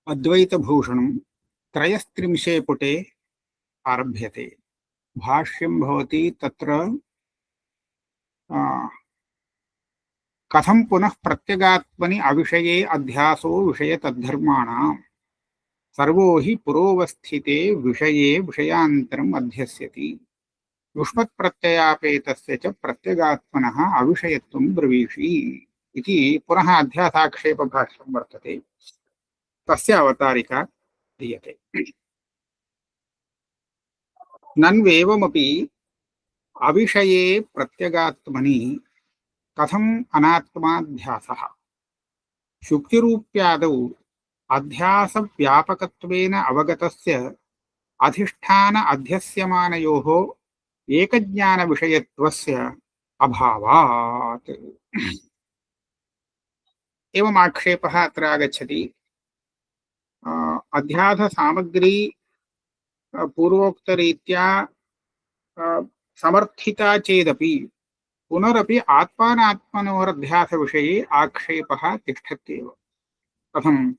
अद्वैतभूषणं त्रयस्त्रिंशे पुटे आरभ्यते। भाष्यं भवति तत्र कथं पुनः प्रत्यगात्मनि अविषये अध्यासो विषयतद्धर्माणां सर्वो हि पुरोवस्थिते विषये विषयान्तरम् अध्यस्यति। युष्मत्प्रत्ययापेतस्य च प्रत्यगात्मनः अविषयत्वं ब्रवीषि इति पुनः अध्यासाक्षेपभाष्यं वर्तते। तस्य अवतारिका दीयते। नन्वेवमपि अविषये प्रत्यगात्मनि कथम् अनात्माध्यासः शुक्तिरूप्यादौ अध्यासव्यापकत्वेन अवगतस्य अधिष्ठान अध्यस्यमानयोः एकज्ञानविषयत्वस्य अभावात्। एवम् आक्षेपः अत्र आगच्छति। अध्याससामग्री पूर्वोक्तरीत्या समर्थिता चेदपि पुनरपि आत्मानात्मनोरध्यासविषये आक्षेपः तिष्ठत्येव। कथम्?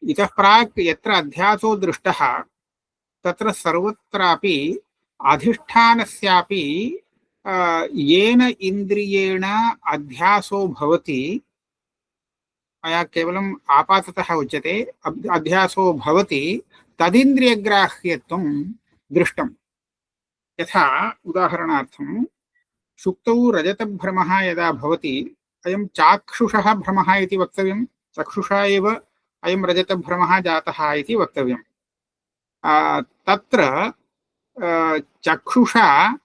इतः प्राक् यत्र अध्यासो दृष्टः तत्र सर्वत्रापि अधिष्ठानस्यापि येन इन्द्रियेण अध्यासो भवति, मया केवलम् आपाततः उच्यते, अध्यासो भवति, तदिन्द्रियग्राह्यत्वं दृष्टम्। यथा उदाहरणार्थं शुक्तौ रजतभ्रमः यदा भवति, अयं चाक्षुषः भ्रमः इति वक्तव्यं, चक्षुषा एव अयं रजतभ्रमः जातः इति वक्तव्यम्। तत्र चक्षुषा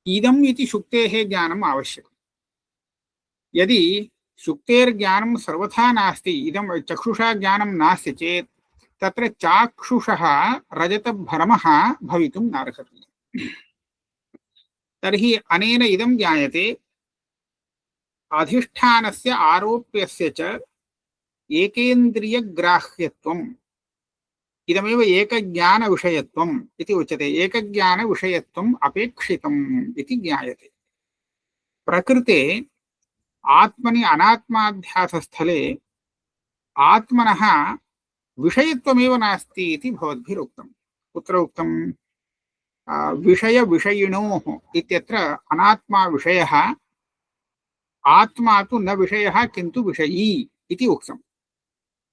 इदम् इति शुक्तेः ज्ञानम् आवश्यकम्। यदि शुक्तेर्ज्ञानं सर्वथा नास्ति, इदं चक्षुषा ज्ञानं नास्ति चेत् तत्र चाक्षुषः रजतभ्रमः भवितुं नार्हति। तर्हि अनेन इदं ज्ञायते अधिष्ठानस्य आरोप्यस्य च एकेन्द्रियग्राह्यत्वम्, इदमेव एकज्ञानविषयत्वम् इति उच्यते। एकज्ञानविषयत्वम् अपेक्षितम् इति ज्ञायते। प्रकृते आत्मनि अनात्माध्यासस्थले आत्मनः विषयत्वमेव नास्ति इति भवद्भिरुक्तम्। कुत्र उक्तम्? विषयविषयिणोः इत्यत्र अनात्मा विषयः, आत्मा तु न विषयः किन्तु विषयी इति उक्तम्।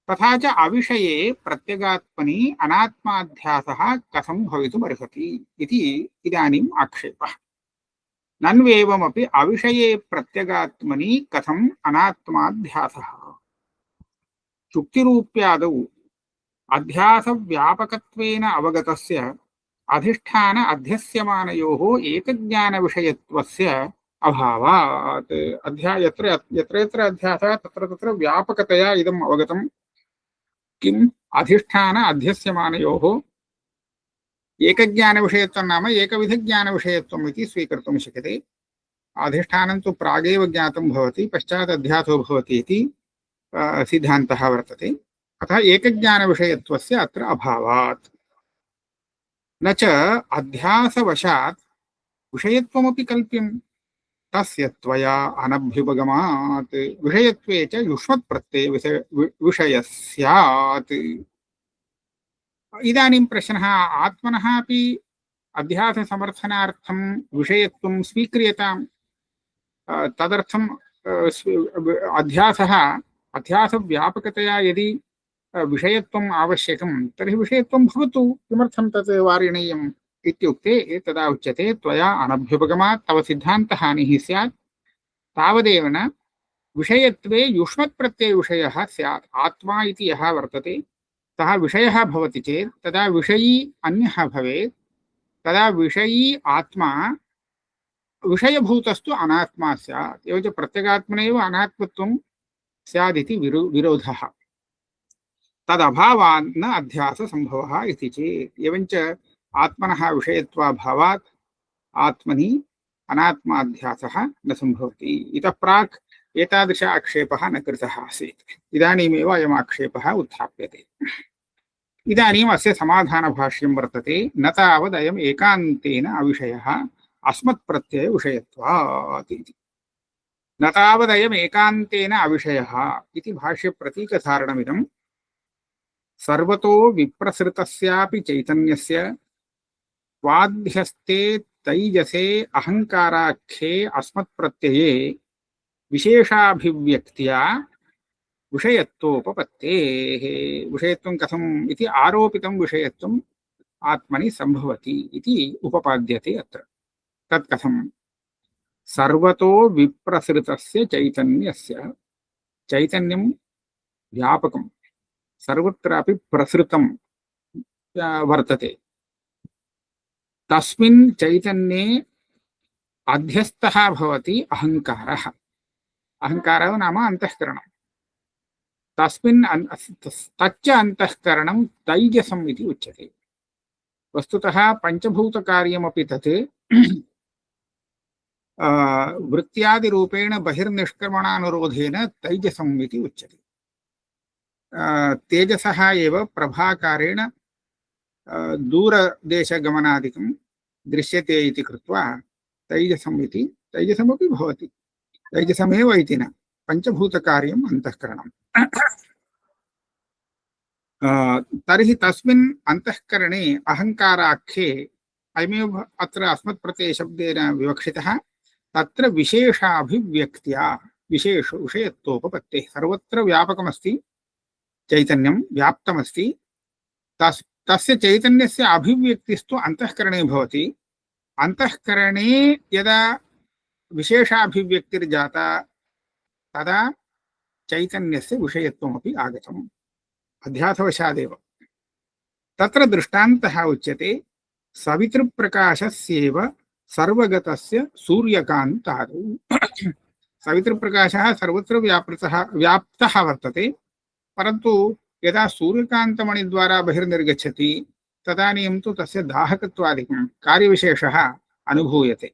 तथा च अविषये प्रत्यगात्मनि अनात्माध्यासः कथं भवितुमर्हति इति इदानीम् आक्षेपः। नन्वेवमपि अविषये प्रत्यगात्मनि कथम् अनात्माध्यासः शुक्तिरूप्यादौ अध्यासव्यापकत्वेन अवगतस्य अधिष्ठान अध्यस्यमानयोः एकज्ञानविषयत्वस्य अभावात्। यत्र यत्र अध्यासः तत्र तत्र व्यापकतया इदम् अवगतम्। किम्? अधिष्ठान अध्यस्यमानयोः एकज्ञानविषयत्वं नाम एकविधज्ञानविषयत्वम् इति स्वीकर्तुं शक्यते। अधिष्ठानं तु प्रागेव ज्ञातं भवति, पश्चात् अध्यासो भवति इति सिद्धान्तः वर्तते। अतः एकज्ञानविषयत्वस्य अत्र अभावात्। न च अध्यासवशात् विषयत्वमपि कल्प्यम्, तस्य त्वया अनभ्युपगमात् विषयत्वे च युष्मत्प्रत्यय विषयः स्यात्। इदानीं प्रश्नः, आत्मनः अपि अध्याससमर्थनार्थं विषयत्वं स्वीक्रियताम्। तदर्थम् अध्यासव्यापकतया यदि विषयत्वम् आवश्यकं तर्हि विषयत्वं भवतु, किमर्थं तत् वारणीयम् इत्युक्ते तदा उच्यते त्वया अनभ्युपगमात् तव सिद्धान्तहानिः स्यात्। तावदेव न विषयत्वे युष्मत्प्रत्ययविषयः स्यात्। आत्मा इति यः वर्तते सः विषयः भवति चेत् तदा विषयी अन्यः भवेत्। तदा विषयी आत्मा विषयभूतस्तु अनात्मा स्यात्। एवं च प्रत्यगात्मनैव अनात्मत्वं स्यादिति विरोधः। तदभावान् न अध्याससम्भवः इति चेत्, एवञ्च आत्मनः विषयत्वाभावात् आत्मनि अनात्माध्यासः न सम्भवति। इतः प्राक् एतादृश आक्षेपः न कृतः आसीत्। इदानीमेव अयम् आक्षेपः उत्थाप्यते। इदानीम् अस्य समाधानभाष्यं वर्तते। न तावदयम् एकान्तेन अविषयः अस्मत्प्रत्ययविषयत्वात् इति। न तावदयम् एकान्तेन अविषयः इति भाष्यप्रतीकधारणमिदम् सर्वतो विप्रसृतस्यापि चैतन्यस्य स्वाध्यस्ते तैजसे अहंकाराख्ये अस्मत्प्रत्यये विशेषाभिव्यक्त्या विषयत्वोपपत्तेः। विषयत्वं कथम् इति आरोपितं विषयत्वम् आत्मनि संभवति इति उपपाद्यते अत्र। तत् कथम्? सर्वतो विप्रसृतस्य चैतन्यस्य, चैतन्यं व्यापकं सर्वत्रापि प्रसृतं वर्तते। तस्मिन् चैतन्ये अध्यस्तः भवति अहङ्कारः। अहङ्कारः नाम अन्तःकरणम्। तस्मिन् तच्च अन्तःकरणं तैजसम् इति उच्यते। वस्तुतः पञ्चभूतकार्यमपि तत् वृत्त्यादिरूपेण बहिर्निष्क्रमणानुरोधेन तैजसम् इति उच्यते। तेजसः एव प्रभाकारेण दूरदेशगमनादिकं दृश्यते इति कृत्वा तैजसम् इति, तैजसमपि भवति, तैजसमेव इति न, पञ्चभूतकार्यम् अन्तःकरणम्। तर्हि तस्मिन् अन्तःकरणे अहङ्काराख्ये, अयमेव अत्र अस्मत्प्रत्ययशब्देन विवक्षितः, तत्र विशेषाभिव्यक्त्या विषयत्वोपपत्तेः। सर्वत्र व्यापकमस्ति चैतन्यं, व्याप्तमस्ति। तस्य चैतन्यस्य अभिव्यक्तिस्तु अन्तःकरणे भवति। अन्तःकरणे यदा विशेषाभिव्यक्तिर्जाता तदा चैतन्यस्य विषयत्वमपि आगतम् अध्यासवशादेव। तत्र दृष्टान्तः उच्यते सवितृप्रकाशस्येव सर्वगतस्य सूर्यकान्तादौ। सवितृप्रकाशः सर्वत्र व्याप्तः वर्तते, परन्तु यदा सूर्यकान्तमणिद्वारा बहिर्निर्गच्छति तदानीं तु तस्य दाहकत्वादिकं कार्यविशेषः अनुभूयते।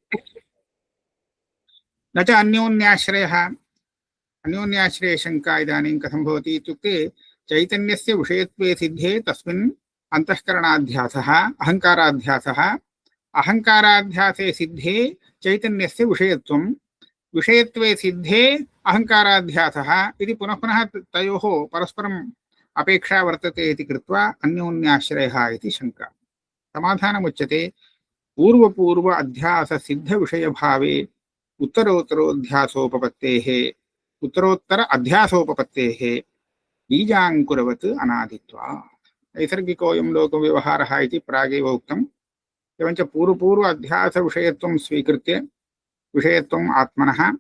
न च अन्योन्याश्रयः। अन्योन्याश्रयशङ्का इदानीं कथं भवति इत्युक्ते चैतन्यस्य विषयत्वे सिद्धे तस्मिन् अन्तःकरणाध्यासः अहङ्काराध्यासः, अहङ्काराध्यासे सिद्धे चैतन्यस्य विषयत्वं, विषयत्वे सिद्धे अहङ्काराध्यासः इति पुनः पुनः तयोः परस्परम् अपेक्षा वर्तते इति कृत्वा अन्योन्याश्रयः इति शङ्का। समाधानमुच्यते पूर्वपूर्व अध्यास सिद्धविषयभावे उत्तरोत्तरोऽध्यासोपपत्तेः, उत्तरोत्तर अध्यासोपपत्तेः बीजाङ्कुरवत् अनादित्वात्। नैसर्गिकोऽयं लोकव्यवहारः इति प्रागेव उक्तम्। एवञ्च पूर्वपूर्व अध्यासविषयत्वं स्वीकृत्य विषयत्वम् आत्मनः,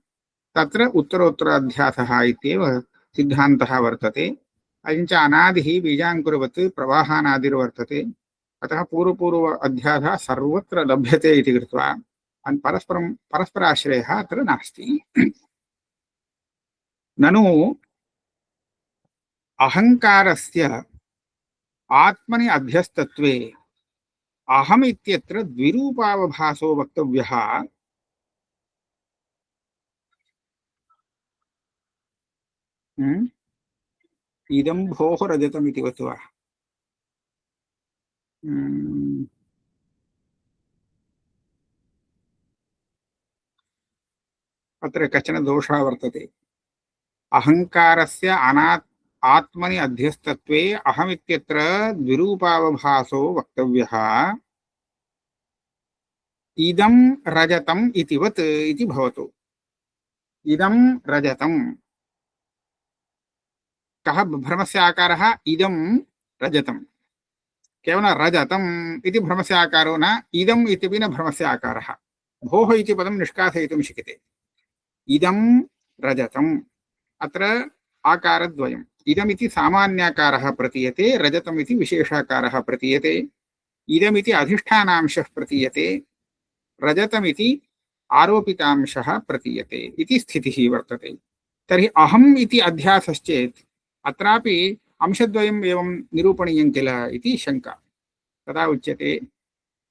तत्र उत्तरोत्तराध्यासः इत्येव सिद्धान्तः वर्तते। अयञ्च अनादिः बीजाङ्कुरवत् प्रवाहानादिर्वर्तते। अतः पूर्वपूर्व अध्यासः सर्वत्र लभ्यते इति कृत्वा परस्पराश्रयः अत्र नास्ति। ननु अहङ्कारस्य आत्मनि अध्यस्तत्वे अहम् इत्यत्र द्विरूपावभासो वक्तव्यः। इदं भोः रजतमिति वत् वा? अत्र कश्चन दोषः वर्तते। अहङ्कारस्य आत्मनि अध्यस्तत्वे अहमित्यत्र द्विरूपावभासो वक्तव्यः। इदं रजतम् इतिवत् इति भवतु। इदं रजतम्, कः भ्रमस्य आकारः? इदं रजतम्। केवलं रजतम् इति भ्रमस्य आकारो न, इदम् इत्यपि न भ्रमस्य आकारः। भोः इति पदं निष्कासयितुं शक्यते। इदं रजतम्, अत्र आकारद्वयम्। इदमिति सामान्याकारः प्रतीयते, रजतमिति विशेषाकारः प्रतीयते। इदमिति अधिष्ठानांशः प्रतीयते, रजतमिति आरोपितांशः प्रतीयते इति स्थितिः वर्तते। तर्हि अहम् इति अध्यासश्चेत् अत्रापि अंशद्वयम् एवं निरूपणीयं किल इति शङ्का। तदा उच्यते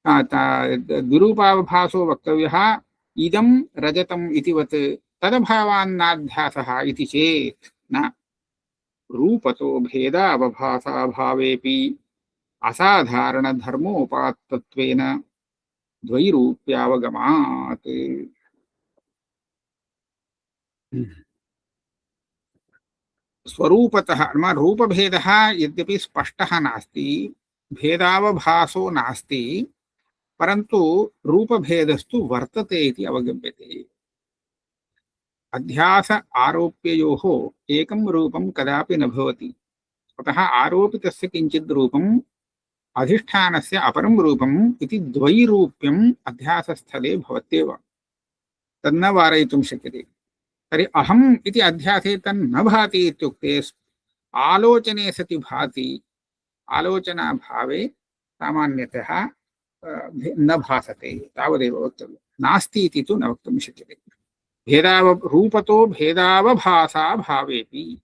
द्विरूपावभासो वक्तव्यः इदं रजतम् इतिवत् तदभावान्नाध्यासः इति चेत् न। रूपतो भेदावभासाभावेऽपि असाधारणधर्मोपात्तत्वेन द्वैरूप्यावगमात्। स्वरूपतः रूपभेदः यद्यपि स्पष्टः नास्ति, भेदावभासो नास्ति, परन्तु रूपभेदस्तु वर्तते इति अवगम्यते। अध्यास आरोप्ययोः एकं रूपं कदापि न भवति। अतः आरोपितस्य किञ्चित् रूपम् अधिष्ठानस्य अपरं रूपम् इति द्वैरूप्यम् अध्यासस्थले भवत्येव। तन्न वारयितुं शक्यते। तर्हि अहम् इति अध्यासे तन्न भाति इत्युक्ते आलोचने सति भाति, आलोचनाभावे सामान्यतः न भासते, तावदेव वक्तव्यम्। नास्ति इति तु न वक्तुं शक्यते। रूपतो भेदावभासा भावेपि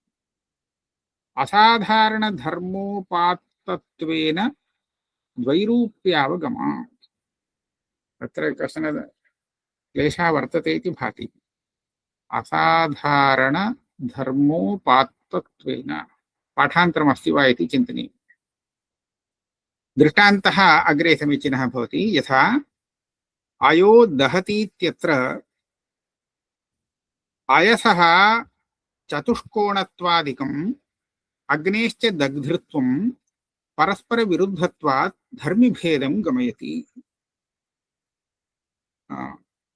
असाधारणधर्मोपात्तत्वेन द्वैरूप्यावगमात्। तत्र कश्चन क्लेशः वर्तते इति भाति। असाधारणधर्मोपात्तत्वेन पाठान्तरमस्ति वा इति चिन्तनीयम्। दृष्टान्तः अग्रे समीचीनः भवति। यथा अयो दहतीत्यत्र अयसः चतुष्कोणत्वादिकम् अग्नेश्च दग्धृत्वं परस्परविरुद्धत्वात् धर्मिभेदं गमयति।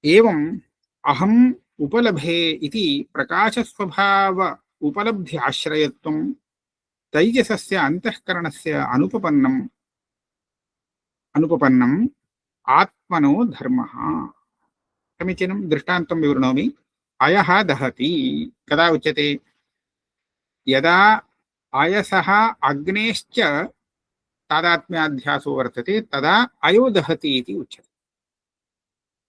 एवम् अहम् उपलभे इति प्रकाशस्वभाव उपलब्ध्याश्रयत्वं तैजसस्य अन्तःकरणस्य अनुपपन्नम् आत्मनो धर्मः। समीचीनं। दृष्टान्तं विवृणोमि। अयः दहति कदा उच्यते? यदा अयसः अग्नेश्च तादात्म्याध्यासो वर्तते तदा अयो दहति इति उच्यते।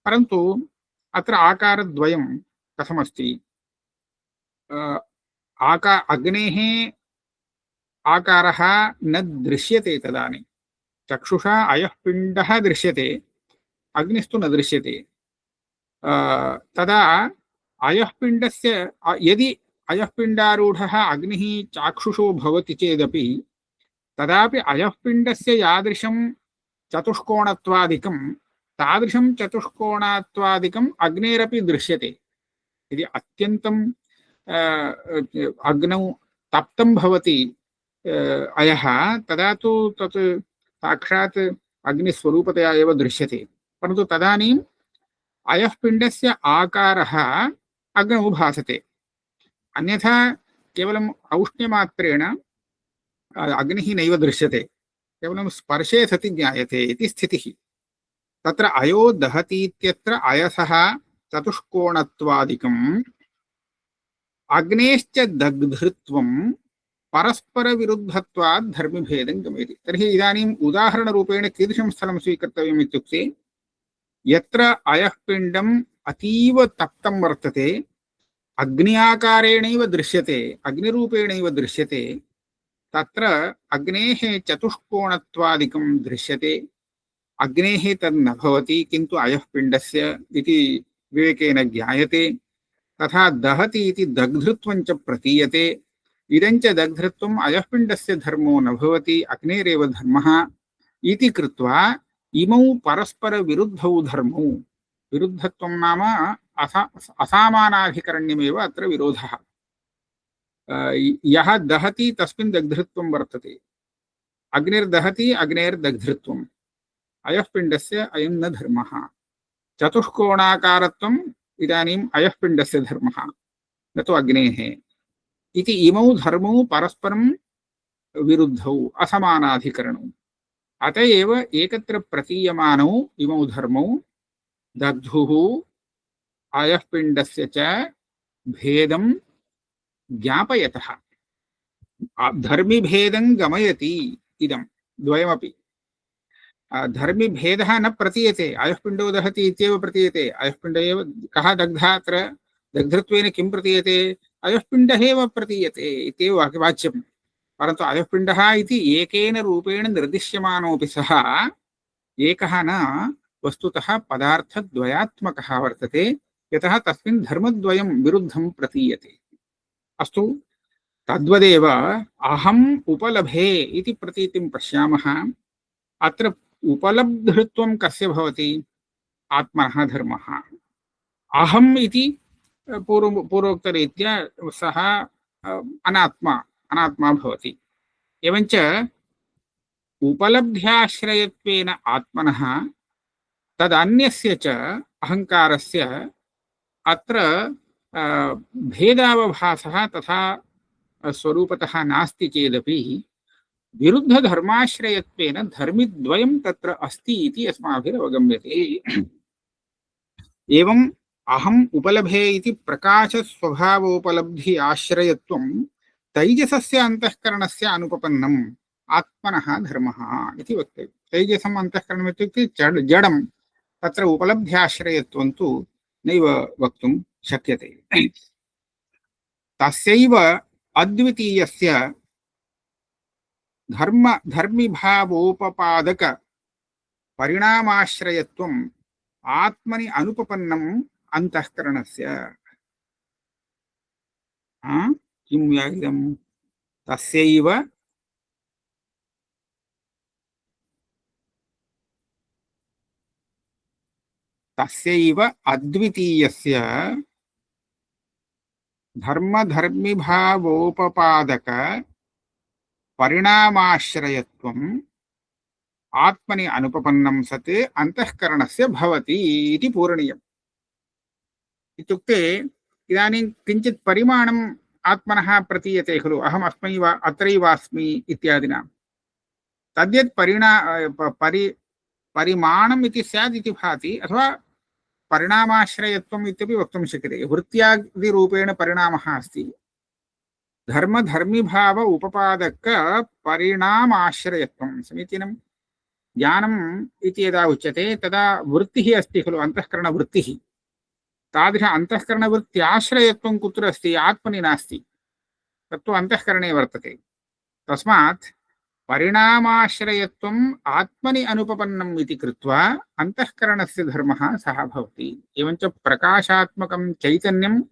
परन्तु अत्र आकारद्वयं कथमस्ति? अग्नेः आकारः न दृश्यते तदानीं। चक्षुषा अयः पिण्डः दृश्यते, अग्निस्तु न दृश्यते। तदा अयः पिण्डस्य यदि अयः पिण्डारूढः अग्निः चाक्षुषो भवति चेदपि तदापि अयः पिण्डस्य यादृशं चतुष्कोणत्वादिकं तादृशं चतुष्कोणत्वादिकम् अग्नेरपि दृश्यते। यदि अत्यन्तं अग्नौ तप्तं भवति अयः तदा तु तत् साक्षात् अग्निस्वरूपतया एव दृश्यते। परन्तु तदानीम् अयः पिण्डस्य आकारः अग्नौ भासते। अन्यथा केवलम् औष्ण्यमात्रेण अग्निः नैव दृश्यते, केवलं स्पर्शे सति ज्ञायते इति स्थितिः। तत्र अयो दहतीत्यत्र अयसः चतुष्कोणत्वादिकम् अग्नेश्च दग्धृत्वं परस्परविरुद्धत्वात् धर्मिभेदं गमयति। तर्हि इदानीम् उदाहरणरूपेण कीदृशं स्थलं स्वीकर्तव्यम् इत्युक्ते, यत्र अयः पिण्डम् अतीव तप्तं वर्तते, अग्न्याकारेणैव दृश्यते, अग्निरूपेणैव दृश्यते, तत्र अग्नेः चतुष्कोणत्वादिकं दृश्यते। अग्नेः तन्न भवति, किन्तु अयः पिण्डस्य इति विवेकेन ज्ञायते। तथा दहति इति दग्धृत्वं च प्रतीयते। इदं च दग्धृत्वम् अयः पिण्डस्य धर्मो न भवति, अग्नेरेव धर्मः इति कृत्वा इमौ परस्परविरुद्धौ धर्मौ, विरुद्धत्वं नाम असामानाधिकरण्यमेव अत्र विरोधः। यः दहति तस्मिन् दग्धृत्वं वर्तते, अग्निर्दहति अग्नेर्दग्धृत्वम्, अयः पिण्डस्य अयं न धर्मः। चतुष्कोणाकारत्वम् इदानीम् अयः पिण्डस्य धर्मः, न तु अग्नेः इति। इमौ धर्मौ परस्परं विरुद्धौ, असमानाधिकरणौ। अत एव एकत्र प्रतीयमानौ इमौ धर्मौ दग्धुः अयः पिण्डस्य च भेदं ज्ञापयतः धर्मिभेदं गमयति। इदं द्वयमपि धर्मिभेदः न प्रतीयते। अयः पिण्डो दहति इत्येव प्रतीयते। अयः पिण्ड एव कः दग्धः? अत्र दग्धत्वेन किं प्रतीयते? अयः पिण्डः एव प्रतीयते इत्येव वाच्यं। परन्तु अयः पिण्डः इति एकेन रूपेण निर्दिश्यमानोऽपि सः एकः न, वस्तुतः पदार्थद्वयात्मकः वर्तते, यतः तस्मिन् धर्मद्वयं विरुद्धं प्रतीयते। अस्तु, तद्वदेव अहम् उपलभे इति प्रतीतिं पश्यामः। अत्र उपलब्धृत्वं कस्य भवति? आत्मनः धर्मः। अहम् इति पूर्वोक्तरीत्या सः अनात्मा अनात्मा भवति। एवञ्च उपलब्ध्याश्रयत्वेन आत्मनः तदन्यस्य च अहङ्कारस्य अत्र भेदावभासः तथा स्वरूपतः नास्ति चेदपि विरुद्धधर्माश्रयत्वेन धर्मिद्वयं तत्र अस्ति इति अस्माभिरवगम्यते। एवम् अहम् उपलभे इति प्रकाशस्वभावोपलब्धि आश्रयत्वं तैजसस्य अन्तःकरणस्य अनुपपन्नम् आत्मनः धर्मः इति वक्तव्यम्। तैजसम् अन्तःकरणम् इत्युक्ते जडं, तत्र उपलब्ध्याश्रयत्वं तु नैव वक्तुं शक्यते। तस्यैव अद्वितीयस्य धर्मिभावोपपादक परिणामाश्रयत्वम् आत्मनि अनुपपन्नम् अन्तःकरणस्य। किं इदं तस्यैव अद्वितीयस्य धर्मिभावोपपादक परिणामाश्रयत्वम् आत्मनि अनुपपन्नं सत् अन्तःकरणस्य भवति इति पूरणीयम्। इत्युक्ते इदानीं किञ्चित् परिमाणम् आत्मनः प्रतीयते खलु, अहम् अस्मै वा अत्रैवास्मि इत्यादिना। तद्यत् परिमाणम् इति स्यात् इति भाति, अथवा परिणामाश्रयत्वम् इत्यपि वक्तुं शक्यते। वृत्त्यादिरूपेण परिणामः अस्ति। धर्मिभाव उपपादक परिणामाश्रयत्वं समीचीनं। ज्ञानम् इति यदा उच्यते तदा वृत्तिः अस्ति खलु, अन्तःकरणवृत्तिः। तादृश अन्तःकरणवृत्त्याश्रयत्वं कुत्र अस्ति? आत्मनि नास्ति, तत्तु अन्तःकरणे वर्तते। तस्मात् परिणामाश्रयत्वम् आत्मनि अनुपपन्नम् इति कृत्वा अन्तःकरणस्य धर्मः सः भवति। एवञ्च प्रकाशात्मकं चैतन्यं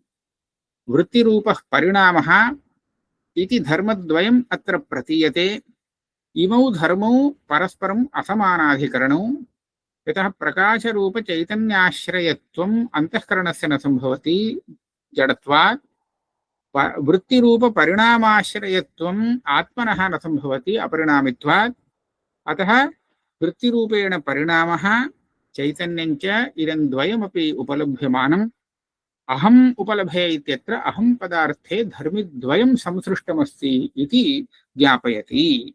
वृत्तिरूपः परिणामः इति धर्मद्वयम् अत्र प्रतीयते। इमौ धर्मौ परस्परम् असमानाधिकरणौ, यतः प्रकाशरूपचैतन्याश्रयत्वम् अन्तःकरणस्य न सम्भवति जडत्वात्, वृत्तिरूपपरिणामाश्रयत्वम् आत्मनः न सम्भवति अपरिणामित्वात्। अतः वृत्तिरूपेण परिणामः चैतन्यञ्च इदं द्वयमपि उपलभ्यमानम्। अहम् उपलभे इत्यत्र अहं पदार्थे धर्मिद्वयं संसृष्टमस्ति इति ज्ञापयति।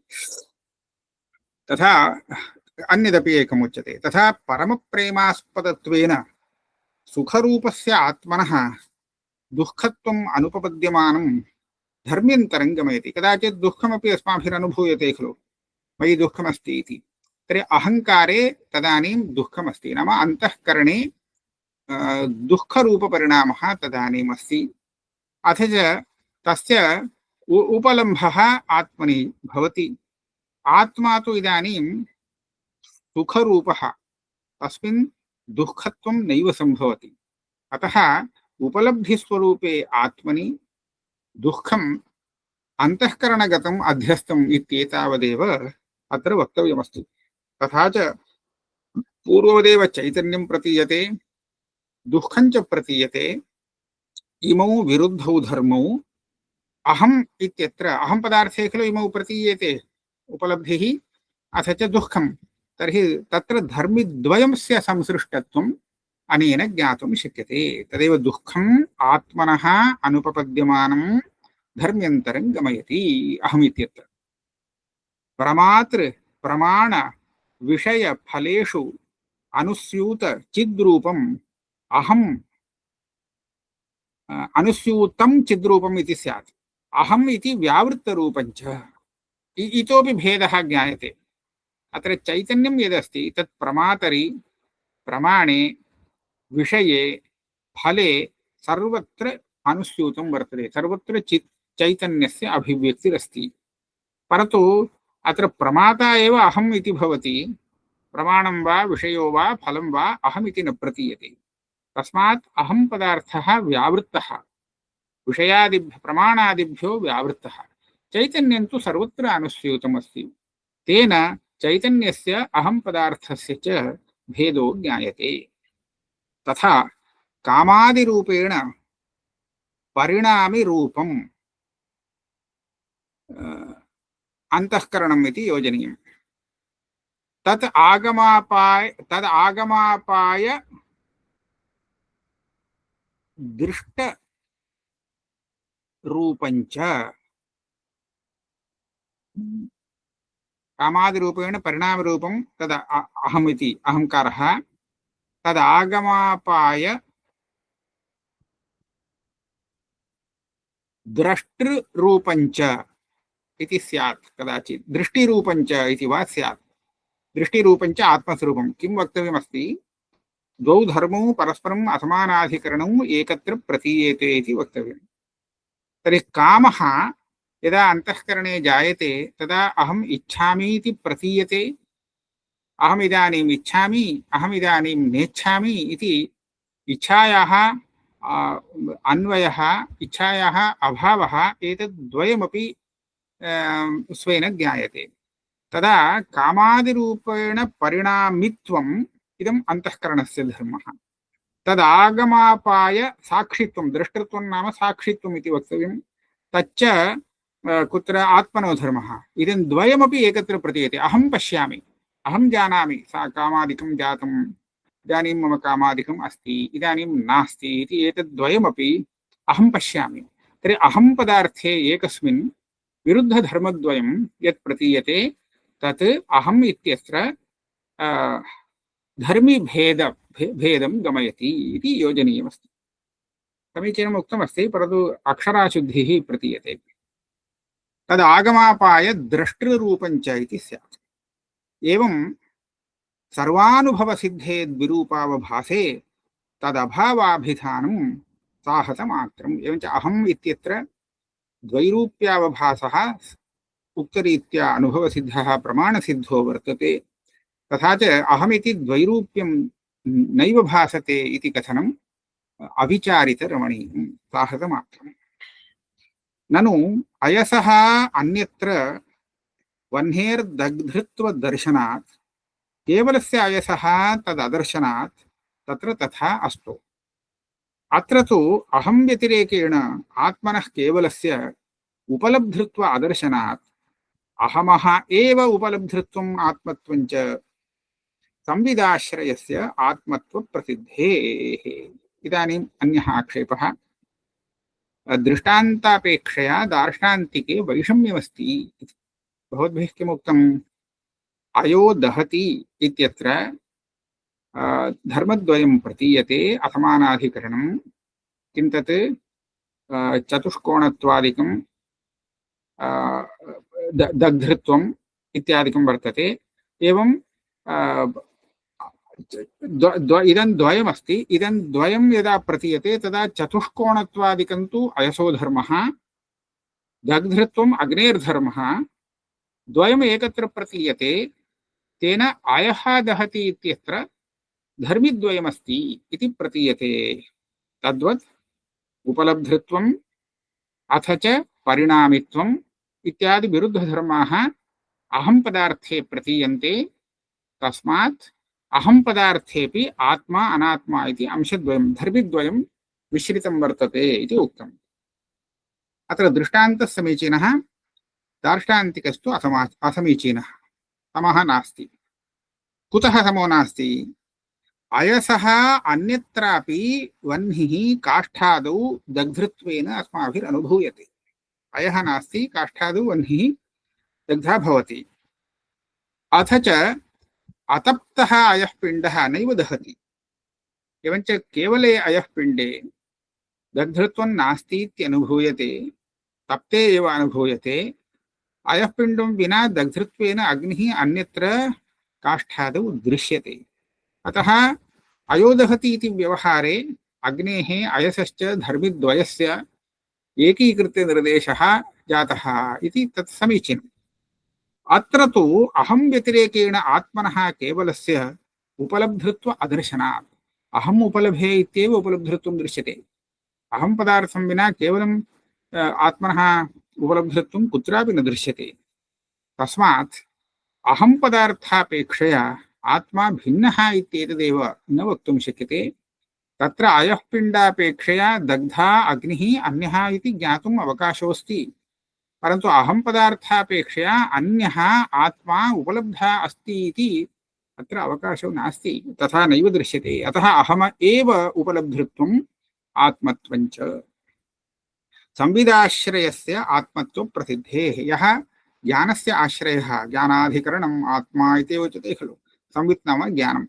तथा अन्यदपि एकमुच्यते। तथा परमप्रेमास्पदत्वेन सुखरूपस्य आत्मनः दुःखत्वम् अनुपपद्यमानं धर्म्यन्तरं गमयति। कदाचित् दुःखमपि अस्माभिरनुभूयते खलु, मयि दुःखमस्ति इति। तर्हि अहङ्कारे तदानीं दुःखमस्ति, नाम अन्तःकरणे दुःखरूपपरिणामः तदानीम् अस्ति। अथ च तस्य उपलम्भः आत्मनि भवति। आत्मा तु इदानीं सुखरूपः, तस्मिन् दुःखत्वं नैव सम्भवति। अतः उपलब्धिस्वरूपे आत्मनि दुःखम् अन्तःकरणगतम् अध्यस्तम् इत्येतावदेव अत्र वक्तव्यमस्ति। तथा च पूर्ववदेव चैतन्यं प्रतीयते, दुःखं च प्रतीयते। इमौ विरुद्धौ धर्मौ अहम् इत्यत्र अहं पदार्थे खलु इमौ प्रतीयते उपलब्धिः अथ च दुःखं। तर्हि तत्र धर्मिद्वयस्य संसृष्टत्वम् अनेन ज्ञातुं शक्यते। तदेव दुःखम् आत्मनः अनुपपद्यमानं धर्म्यन्तरं गमयति अहम् इत्यत्र। प्रमातृ प्रमाण विषय फलेषु अनुस्यूत चिद्रूपम् अहम् अनुस्यूतं चिद्रूपम् इति स्यात्। अहम् इति व्यावृत्तरूपञ्च। इतोपि भेदः ज्ञायते। अत्र चैतन्यं यदस्ति तत् प्रमातरि प्रमाणे विषये फले सर्वत्र अनुस्यूतं वर्तते, सर्वत्र चैतन्यस्य अभिव्यक्तिरस्ति। परन्तु अत्र प्रमाता एव अहम् इति भवति, प्रमाणं वा विषयो वा फलं वा अहम् इति न प्रतीयते। तस्मात् अहं पदार्थः व्यावृत्तः, विषयादिभ्यो प्रमाणादिभ्यो व्यावृत्तः। चैतन्यं तु सर्वत्र अनुस्यूतमस्ति। तेन चैतन्यस्य अहं पदार्थस्य च भेदो ज्ञायते। तथा कामादिरूपेण परिणामि रूपम् अन्तःकरणम् इति योजनीयम्। तद् आगमापाय दृष्टरूपञ्च कामादिरूपेण परिणामरूपं तद् अहमिति अहङ्कारः तदागमापाय द्रष्टृरूपञ्च इति स्यात् कदाचित् दृष्टिरूपञ्च इति वा स्यात्। दृष्टिरूपञ्च आत्मस्वरूपं किं वक्तव्यमस्ति द्वौ धर्मौ परस्परम् असमानाधिकरणौ एकत्र प्रतीयेते इति वक्तव्यम्। तर्हि कामः यदा अन्तःकरणे जायते तदा अहम् इच्छामि इति प्रतीयते। अहमिदानीम् इच्छामि अहमिदानीं नेच्छामि इति इच्छायाः अन्वयः इच्छायाः अभावः एतद्द्वयमपि स्वेन ज्ञायते। तदा कामादिरूपेण परिणामित्वम् इदम् अन्तःकरणस्य धर्मः। तदागमापाय साक्षित्वं दृष्टृत्वं नाम साक्षित्वम् इति वक्तव्यं। तच्च कुत्र आत्मनो धर्मः। इदं द्वयमपि एकत्र प्रतीयते। अहं पश्यामि अहं जानामि सा कामादिकं जातम् इदानीं मम कामादिकम् अस्ति इदानीं नास्ति इति एतद्द्वयमपि अहं पश्यामि। तर्हि अहं पदार्थे एकस्मिन् विरुद्धधर्मद्वयं यत् प्रतीयते तत् अहम् इत्यत्र धर्मिभेदं गमयति इति योजनीयमस्ति। समीचीनम् उक्तमस्ति परन्तु अक्षराशुद्धिः प्रतीयते। तदागमापाय द्रष्टृरूपञ्च इति स्यात्। एवं सर्वानुभवसिद्धे द्विरूपावभासे तदभावाभिधानं साहसमात्रम्। एवञ्च अहम् इत्यत्र द्वैरूप्यावभासः उक्तरीत्या अनुभवसिद्धः प्रमाणसिद्धो वर्तते। तथा च अहमिति द्वैरूप्यं नैव भासते इति कथनम् अविचारितरमणीयं साहसमात्रम्। ननु अयसः अन्यत्र वह्नेर्दग्धृत्वदर्शनात् केवलस्य अयसः तददर्शनात् तत्र तथा अस्तु। अत्र तु अहं व्यतिरेकेण आत्मनः केवलस्य उपलब्धृत्व अदर्शनात् अहमः एव उपलब्धृत्वम् आत्मत्वं च संविदाश्रयस्य आत्मत्वप्रसिद्धेः। इदानीम् अन्यः आक्षेपः दृष्टान्तापेक्षया दार्ष्टान्तिके वैषम्यमस्ति। भवद्भिः किमुक्तम् अयो दहति इत्यत्र धर्मद्वयं प्रतीयते असमानाधिकरणं किं तत् चतुष्कोणत्वादिकं दग्धृत्वम् इत्यादिकं वर्तते। एवं इदं द्वयमस्ति। इदं द्वयं यदा प्रतीयते तदा चतुष्कोणत्वादिकं तु अयसो धर्मः दग्धृत्वम् अग्नेर्धर्मः द्वयम् एकत्र प्रतीयते। तेन अयः दहति इत्यत्र धर्मिद्वयमस्ति इति प्रतीयते। तद्वत् उपलब्धृत्वम् अथ च परिणामित्वम् इत्यादि विरुद्धधर्माः अहं पदार्थे प्रतीयन्ते। तस्मात् अहं पदार्थेपि आत्मा अनात्मा इति अंशद्वयं धर्मिद्वयं मिश्रितं वर्तते इति उक्तम्। अत्र दृष्टान्तः समीचीनः दार्ष्टान्तिकस्तु असमीचीनः। समः नास्ति। कुतः समो नास्ति? अयसः अन्यत्रापि वह्निः काष्ठादौ दग्धृत्वेन अस्माभिरनुभूयते। अयः नास्ति काष्ठादौ वह्निः दग्धा भवति। अथ च अतप्तः अयः पिण्डः नैव दहति। एवञ्च केवले अयः पिण्डे दग्धृत्वं नास्ति इत्यनुभूयते तप्ते एव अनुभूयते। अयः पिण्डं विना दग्धृत्वेन अग्निः अन्यत्र काष्ठादौ दृश्यते। अतः अयोदहति इति व्यवहारे अग्नेः अयसश्च धर्मिद्वयस्य एकीकृत्य निर्देशः जातः इति तत् समीचीनम्। अत्र तु अहं व्यतिरेकेण आत्मनः केवलस्य उपलब्धृत्व अदर्शनात् अहम् उपलभे इत्येव उपलब्धृत्वं दृश्यते। अहं पदार्थं विना केवलम् आत्मनः उपलब्धृत्वं कुत्रापि न दृश्यते। तस्मात् अहं पदार्थापेक्षया आत्मा भिन्नः इत्येतदेव न वक्तुं शक्यते। तत्र अयः पिण्डापेक्षया दग्धा अग्निः अन्यः इति ज्ञातुम् अवकाशोऽस्ति। परन्तु अहं पदार्थापेक्षया अन्यः आत्मा उपलब्धः अस्ति इति अत्र अवकाशो नास्ति, तथा नैव दृश्यते। अतः अहम एव उपलब्धित्वम् आत्मत्वञ्च। संविदाश्रयस्य आत्मत्व प्रसिद्धेः। यः ज्ञानस्य आश्रयः, ज्ञानाधिकरणम् आत्मा इति उच्यते खलु। संवित् नाम ज्ञानम्।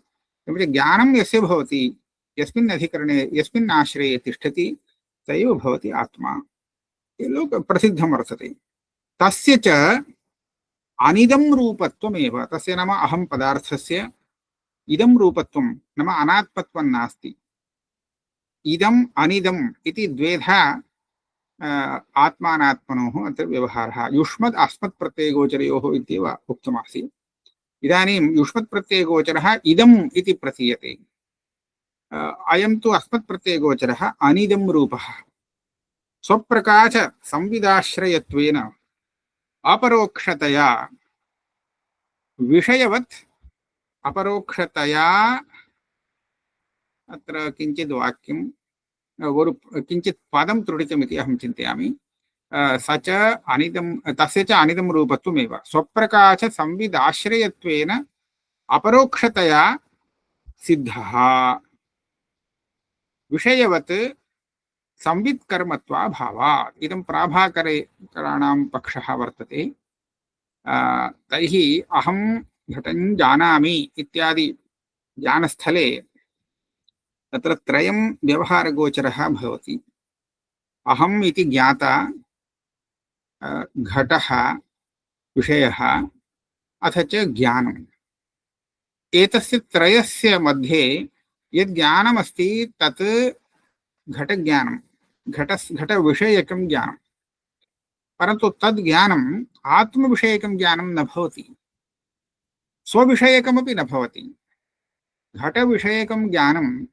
एवञ्च ज्ञानं यस्य भवति, यस्मिन् अधिकरणे यस्मिन् आश्रये तिष्ठति, स एव भवति आत्मा। लोक प्रसिद्धं वर्तते। तस्य च अनिदं रूपत्वमेव, तस्य नाम अहं पदार्थस्य इदं रूपत्वं नाम अनात्मत्वं नास्ति। इदम् अनिदम् इति द्वेधा आत्मानात्मनोः अत्र व्यवहारः। युष्मद् अस्मत् प्रत्ययगोचरयोः इत्येव उक्तमासीत्। इदानीं युष्मत् प्रत्ययगोचरः इदम् इति प्रतीयते। अयं तु अस्मत् प्रत्ययगोचरः अनिदं रूपः। स्वप्रकाश संविदाश्रयत्वेन अपरोक्षतया विषयवत्, अपरोक्षतया अत्र किञ्चित् वाक्यं किञ्चित् पदं त्रुटितमिति अहं चिन्तयामि। स च अनिदं, तस्य च अनिदं रूपत्वमेव स्वप्रकाश संविदाश्रयत्वेन अपरोक्षतया सिद्धः। विषयवत् संवित्कर्मत्वाभावात्। इदं प्राभाकराणां पक्षः वर्तते। तैः अहं घटं जानामि इत्यादि ज्ञानस्थले तत्र त्रयं व्यवहारगोचरः भवति। अहम् इति ज्ञाता, घटः विषयः, अथ च ज्ञानम्। एतस्य त्रयस्य मध्ये यद् ज्ञानमस्ति तत् घटज्ञानं, घटविषयकं ज्ञानं। परन्तु तद् ज्ञानम् आत्मविषयकं ज्ञानं न भवति, स्वविषयकमपि न भवति। घटविषयकं ज्ञानं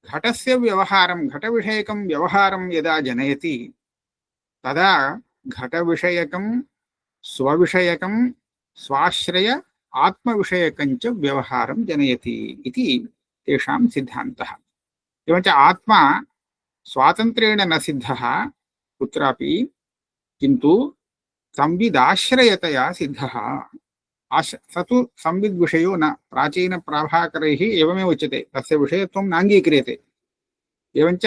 घटस्य व्यवहारं, घटविषयकं व्यवहारं यदा जनयति तदा घटविषयकं स्वविषयकं स्वाश्रय आत्मविषयकं च व्यवहारं जनयति इति तेषां सिद्धान्तः। एवञ्च आत्मा स्वातन्त्र्येण न सिद्धः कुत्रापि, किन्तु संविदाश्रयतया सिद्धः। स तु संविद्विषयो न। प्राचीनप्राभाकरैः एवमेव उच्यते, तस्य विषयत्वं नाङ्गीक्रियते। एवञ्च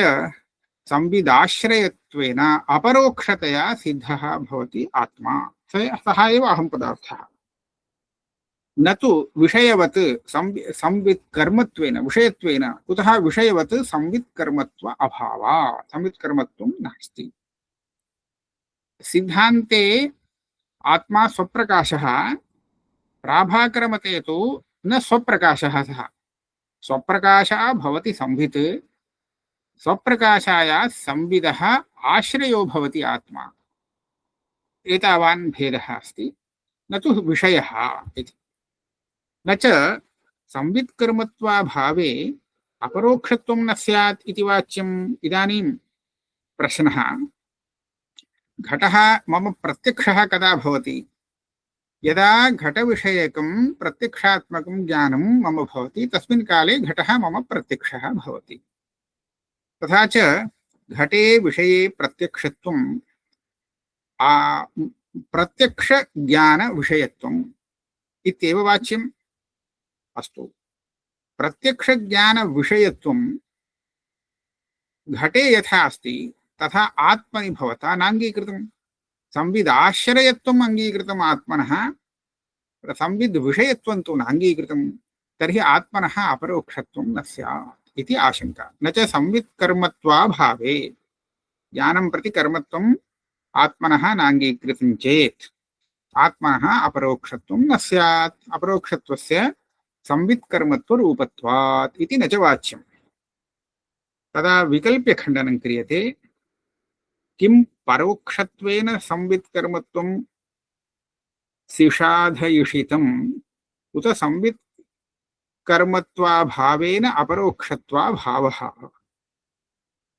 संविदाश्रयत्वेन अपरोक्षतया सिद्धः भवति आत्मा, सः एव अहं पदार्थः। न तु विषयवत् संवित्कर्मत्वेन, विषयत्वेन। कुतः विषयवत् संवित्कर्मत्व अभावात्, संवित्कर्मत्वं नास्ति। सिद्धान्ते आत्मा स्वप्रकाशः, प्राभाकरमते तु न स्वप्रकाशः सः। स्वप्रकाशः भवति संवित्, स्वप्रकाशाय संविदः आश्रयो भवति आत्मा। एतावान् भेदः अस्ति, न तु विषयः इति। न च संवित्कर्मत्वाभावे अपरोक्षत्वं न स्यात् इति वाच्यम्। इदानीं प्रश्नः, घटः मम प्रत्यक्षः कदा भवति? यदा घटविषयकं प्रत्यक्षात्मकं ज्ञानं मम भवति, तस्मिन् काले घटः मम प्रत्यक्षः भवति। तथा च घटे विषये प्रत्यक्षत्वं प्रत्यक्षज्ञानविषयत्वम् इत्येव वाच्यम्। अस्तु, प्रत्यक्षज्ञानविषयत्वं घटे यथा अस्ति तथा आत्मनि भवता नाङ्गीकृतम्। संविदाश्रयत्वम् अङ्गीकृतम् आत्मनः, संविद्विषयत्वं तु नाङ्गीकृतम्। तर्हि आत्मनः अपरोक्षत्वं न स्यात् इति आशंका। न च संवित्कर्मत्वाभावे, ज्ञानं प्रति कर्मत्वम् आत्मनः नाङ्गीकृतं चेत् आत्मनः अपरोक्षत्वं न स्यात्। अपरोक्षत्वस्य संवित्कर्मत्वरूपत्वात् इति न च वाच्यम्। तदा विकल्प्यखण्डनं क्रियते। किं परोक्षत्वेन संवित्कर्मत्वं सिषाधयिषितम् उत संवित्कर्मत्वाभावेन अपरोक्षत्वाभावः?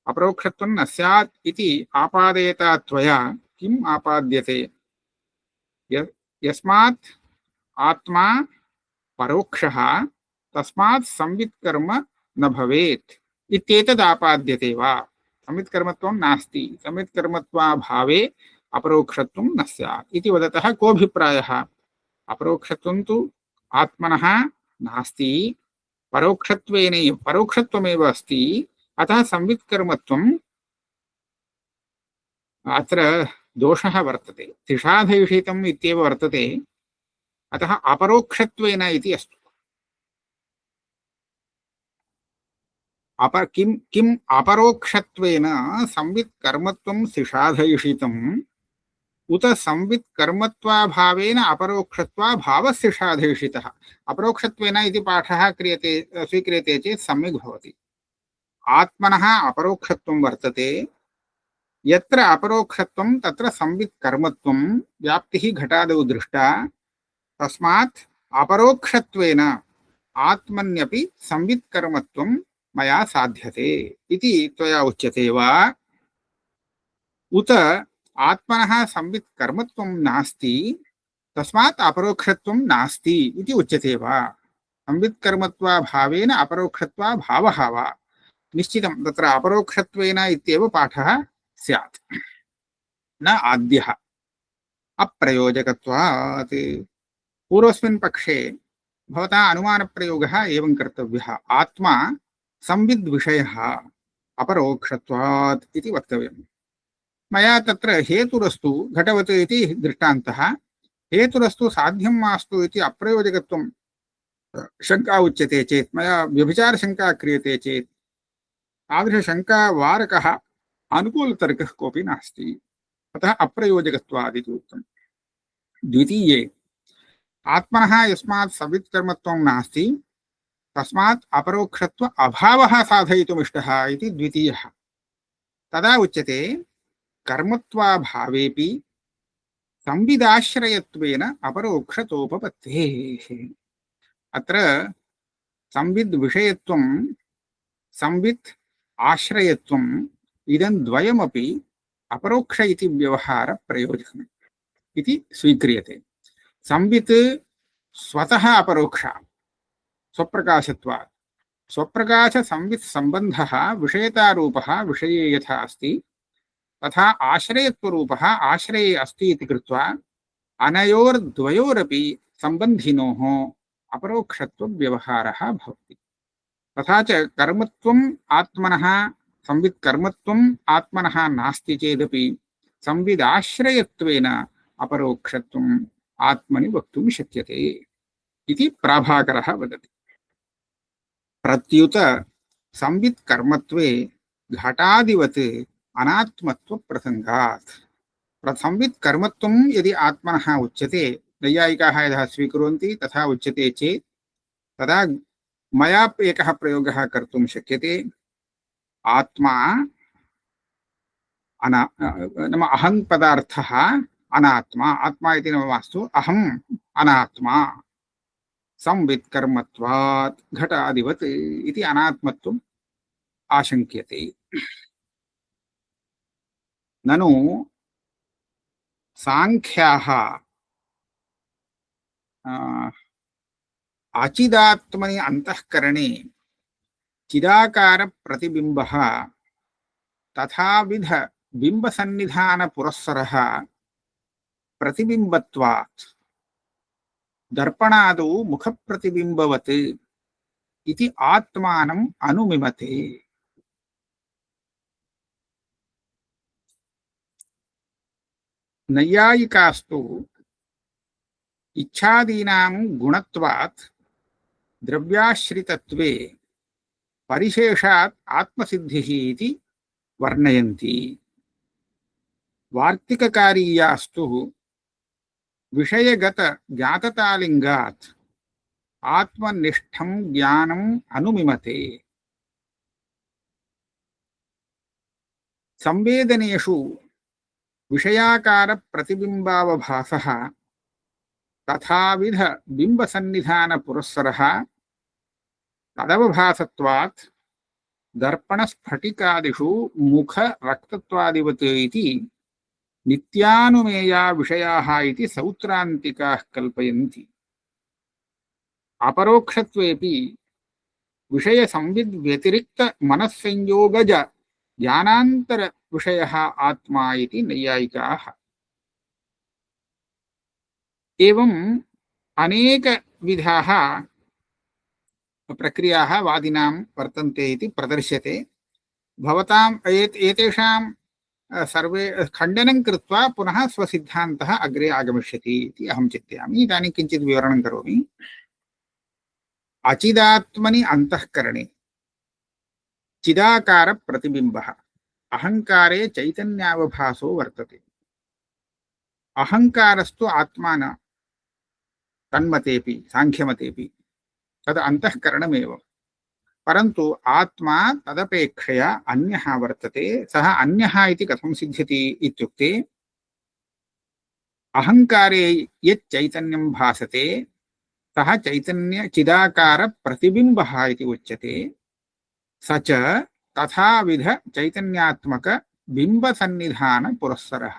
अपरोक्षत्वं न स्यात् इति आपादयता त्वया किम् आपाद्यते? यस्मात् आत्मा परोक्षः तस्मात् संवित्कर्म न भवेत् इत्येतद् आपाद्यते वा? संवित्कर्मत्वं नास्ति, संवित्कर्मत्वाभावे अपरोक्षत्वं न स्यात् इति वदतः कोऽभिप्रायः? अपरोक्षत्वं तु आत्मनः नास्ति, परोक्षत्वमेव अस्ति। अतः संवित्कर्मत्वम् अत्र दोषः वर्तते, त्रिषाधयुषितम् इत्येव वर्तते, अतः अपरोक्षत्वेन इति अस्तु। किम् अपरोक्षत्वेन संवित्कर्मत्वं त्रिषाधयुषितम् उत संवित्कर्मत्वाभावेन अपरोक्षत्वाभावस्य साधयिषितः। अपरोक्षत्वेन इति पाठः स्वीक्रियते चेत् सम्यक् भवति। आत्मनः अपरोक्षत्वं वर्तते, यत्र अपरोक्षत्वं तत्र संवित्कर्मत्वं व्याप्तिः घटादौ दृष्टा, तस्मात् अपरोक्षत्वेन आत्मन्यपि संवित्कर्मत्वं मया साध्यते इति त्वया उच्यते वा? उत आत्मनः संवित्कर्मत्वं नास्ति, तस्मात् अपरोक्षत्वं नास्ति इति उच्यते वा? संवित्कर्मत्वाभावेन अपरोक्षत्वाभावः वा? निश्चितं तत्र अपरोक्षत्वेन इत्येव पाठः स्यात्, न आद्यः। अप्रयोजकत्वात् पूर्वस्मिन् पक्षे भवता अनुमानप्रयोगः एवं कर्तव्यः, आत्मा संविद्विषयः अपरोक्षत्वात् इति वक्तव्यम्। मया तत्र हेतुरस्तु घटवत् इति दृष्टान्तः, हेतुरस्तु साध्यं मास्तु इति अप्रयोजकत्वं शङ्का उच्यते चेत्, मया व्यभिचारशङ्का क्रियते चेत्, तादृशशङ्कावारकः अनुकूलतर्कः कोऽपि नास्ति, अतः अप्रयोजकत्वादिति उक्तम्। द्वितीये आत्मनः यस्मात् संवित्कर्मत्वं नास्ति तस्मात् अपरोक्षत्व अभावः साधयितुमिष्टः इति द्वितीयः। तदा उच्यते कर्मत्वाभावेपि संविदाश्रयत्वेन अपरोक्षतोपपत्तेः। अत्र संविद् विषयत्वं संवित् आश्रयत्वम् इदं द्वयमपि अपरोक्ष इति व्यवहार प्रयोजकम् इति स्वीक्रियते। संवित् स्वतः अपरोक्ष स्वप्रकाशत्वात्, स्वप्रकाश संवित् सम्बन्धः विषयतारूपः विषये यथा अस्ति तथा आश्रयत्वरूपः आश्रये अस्ति इति कृत्वा अनयोर्द्वयोरपि सम्बन्धिनोः अपरोक्षत्वव्यवहारः भवति। तथा च कर्मत्वम् आत्मनः संवित्कर्मत्वम् आत्मनः नास्ति चेदपि संविदाश्रयत्वेन अपरोक्षत्वम् आत्मनि वक्तुं शक्यते इति प्राभाकरः वदति। प्रत्युत संवित्कर्मत्वे घटादिवत् अनात्मत्व प्रसंगात्। संवित्कर्मत्वं यदि आत्मनः उच्यते, नैयायिकाः यथा स्वीकुर्वन्ति तथा उच्यते चेत् तदा मया एकः प्रयोगः कर्तुं शक्यते। आत्मा नाम अहं पदार्थः अनात्मा, आत्मा इति न मास्तु, अहम् अनात्मा संवित्कर्मत्वात् घटादिवत् इति अनात्मत्वम् आशङ्क्यते। ननु सांख्याः अचिदात्मनि अंतःकरणे चिदाकार प्रतिबिंबः तथाविध बिंबसन्निधान पुरस्सरः प्रतिबिंबत्वात् दर्पणादौ मुखप्रतिबिंबवत् इति आत्मानम् अनुमिमते। नैयायिकास्तु इच्छादीनां गुणत्वात् द्रव्याश्रितत्वे परिशेषात् आत्मसिद्धिः इति वर्णयन्ति। वार्तिककारीयास्तु विषयगत ज्ञाततालिङ्गात् आत्मनिष्ठं ज्ञानम् अनुमिमते। संवेदनेषु विषयाकार प्रतिबिंबावभासः तथाविध बिंबसन्निधान पुरस्सरः तदवभासत्वात् दर्पणस्फटिकादिषु मुख रक्तत्वादिवत् इति नित्यानुमेया विषयाः इति सौत्रान्तिकाः कल्पयन्ति। अपरोक्षत्वेपि विषय संविद् व्यतिरिक्त मनस्संयोगज ज्ञानान्तर विषयः आत्मा इति नैयायिकाः एवम् अनेकविधाः प्रक्रियाः वादिनां वर्तन्ते इति प्रदर्श्यते। भवताम् एतेषां सर्वे खण्डनं कृत्वा पुनः स्वसिद्धान्तः अग्रे आगमिष्यति इति अहं चिन्तयामि। इदानीं किञ्चित् विवरणं करोमि। अचिदात्मनि अन्तःकरणे चिदाकारप्रतिबिम्बः अहङ्कारे चैतन्यावभासो वर्तते। अहङ्कारस्तु आत्मा न, तन्मतेऽपि साङ्ख्यमतेऽपि तद् अन्तःकरणमेव, परन्तु आत्मा तदपेक्षया अन्यः वर्तते। सः अन्यः इति कथं सिद्ध्यति इत्युक्ते अहङ्कारे यत् चैतन्यं भासते सः चैतन्य चिदाकारप्रतिबिम्बः इति उच्यते। स च तथाविध चैतन्यात्मक बिम्बसन्निधानपुरःसरः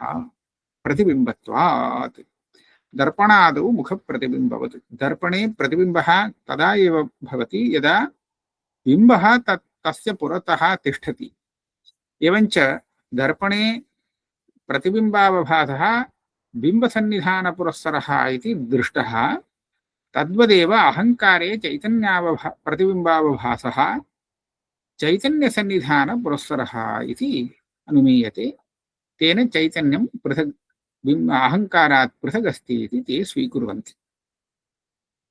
प्रतिबिम्बत्वात्। दर्पणादौ मुखप्रतिबिम्बवत्। दर्पणे प्रतिबिम्बः तदा एव भवति यदा बिम्बः तस्य पुरतः तिष्ठति। एवञ्च दर्पणे प्रतिबिम्बावभासः बिम्बसन्निधानपुरःसरः इति दृष्टः। तद्वदेव अहङ्कारे प्रतिबिम्बावभासः चैतन्यसन्निधानपुरःसरः इति अनुमीयते। तेन चैतन्यं पृथक् अहङ्कारात् पृथक् अस्ति इति ते स्वीकुर्वन्ति।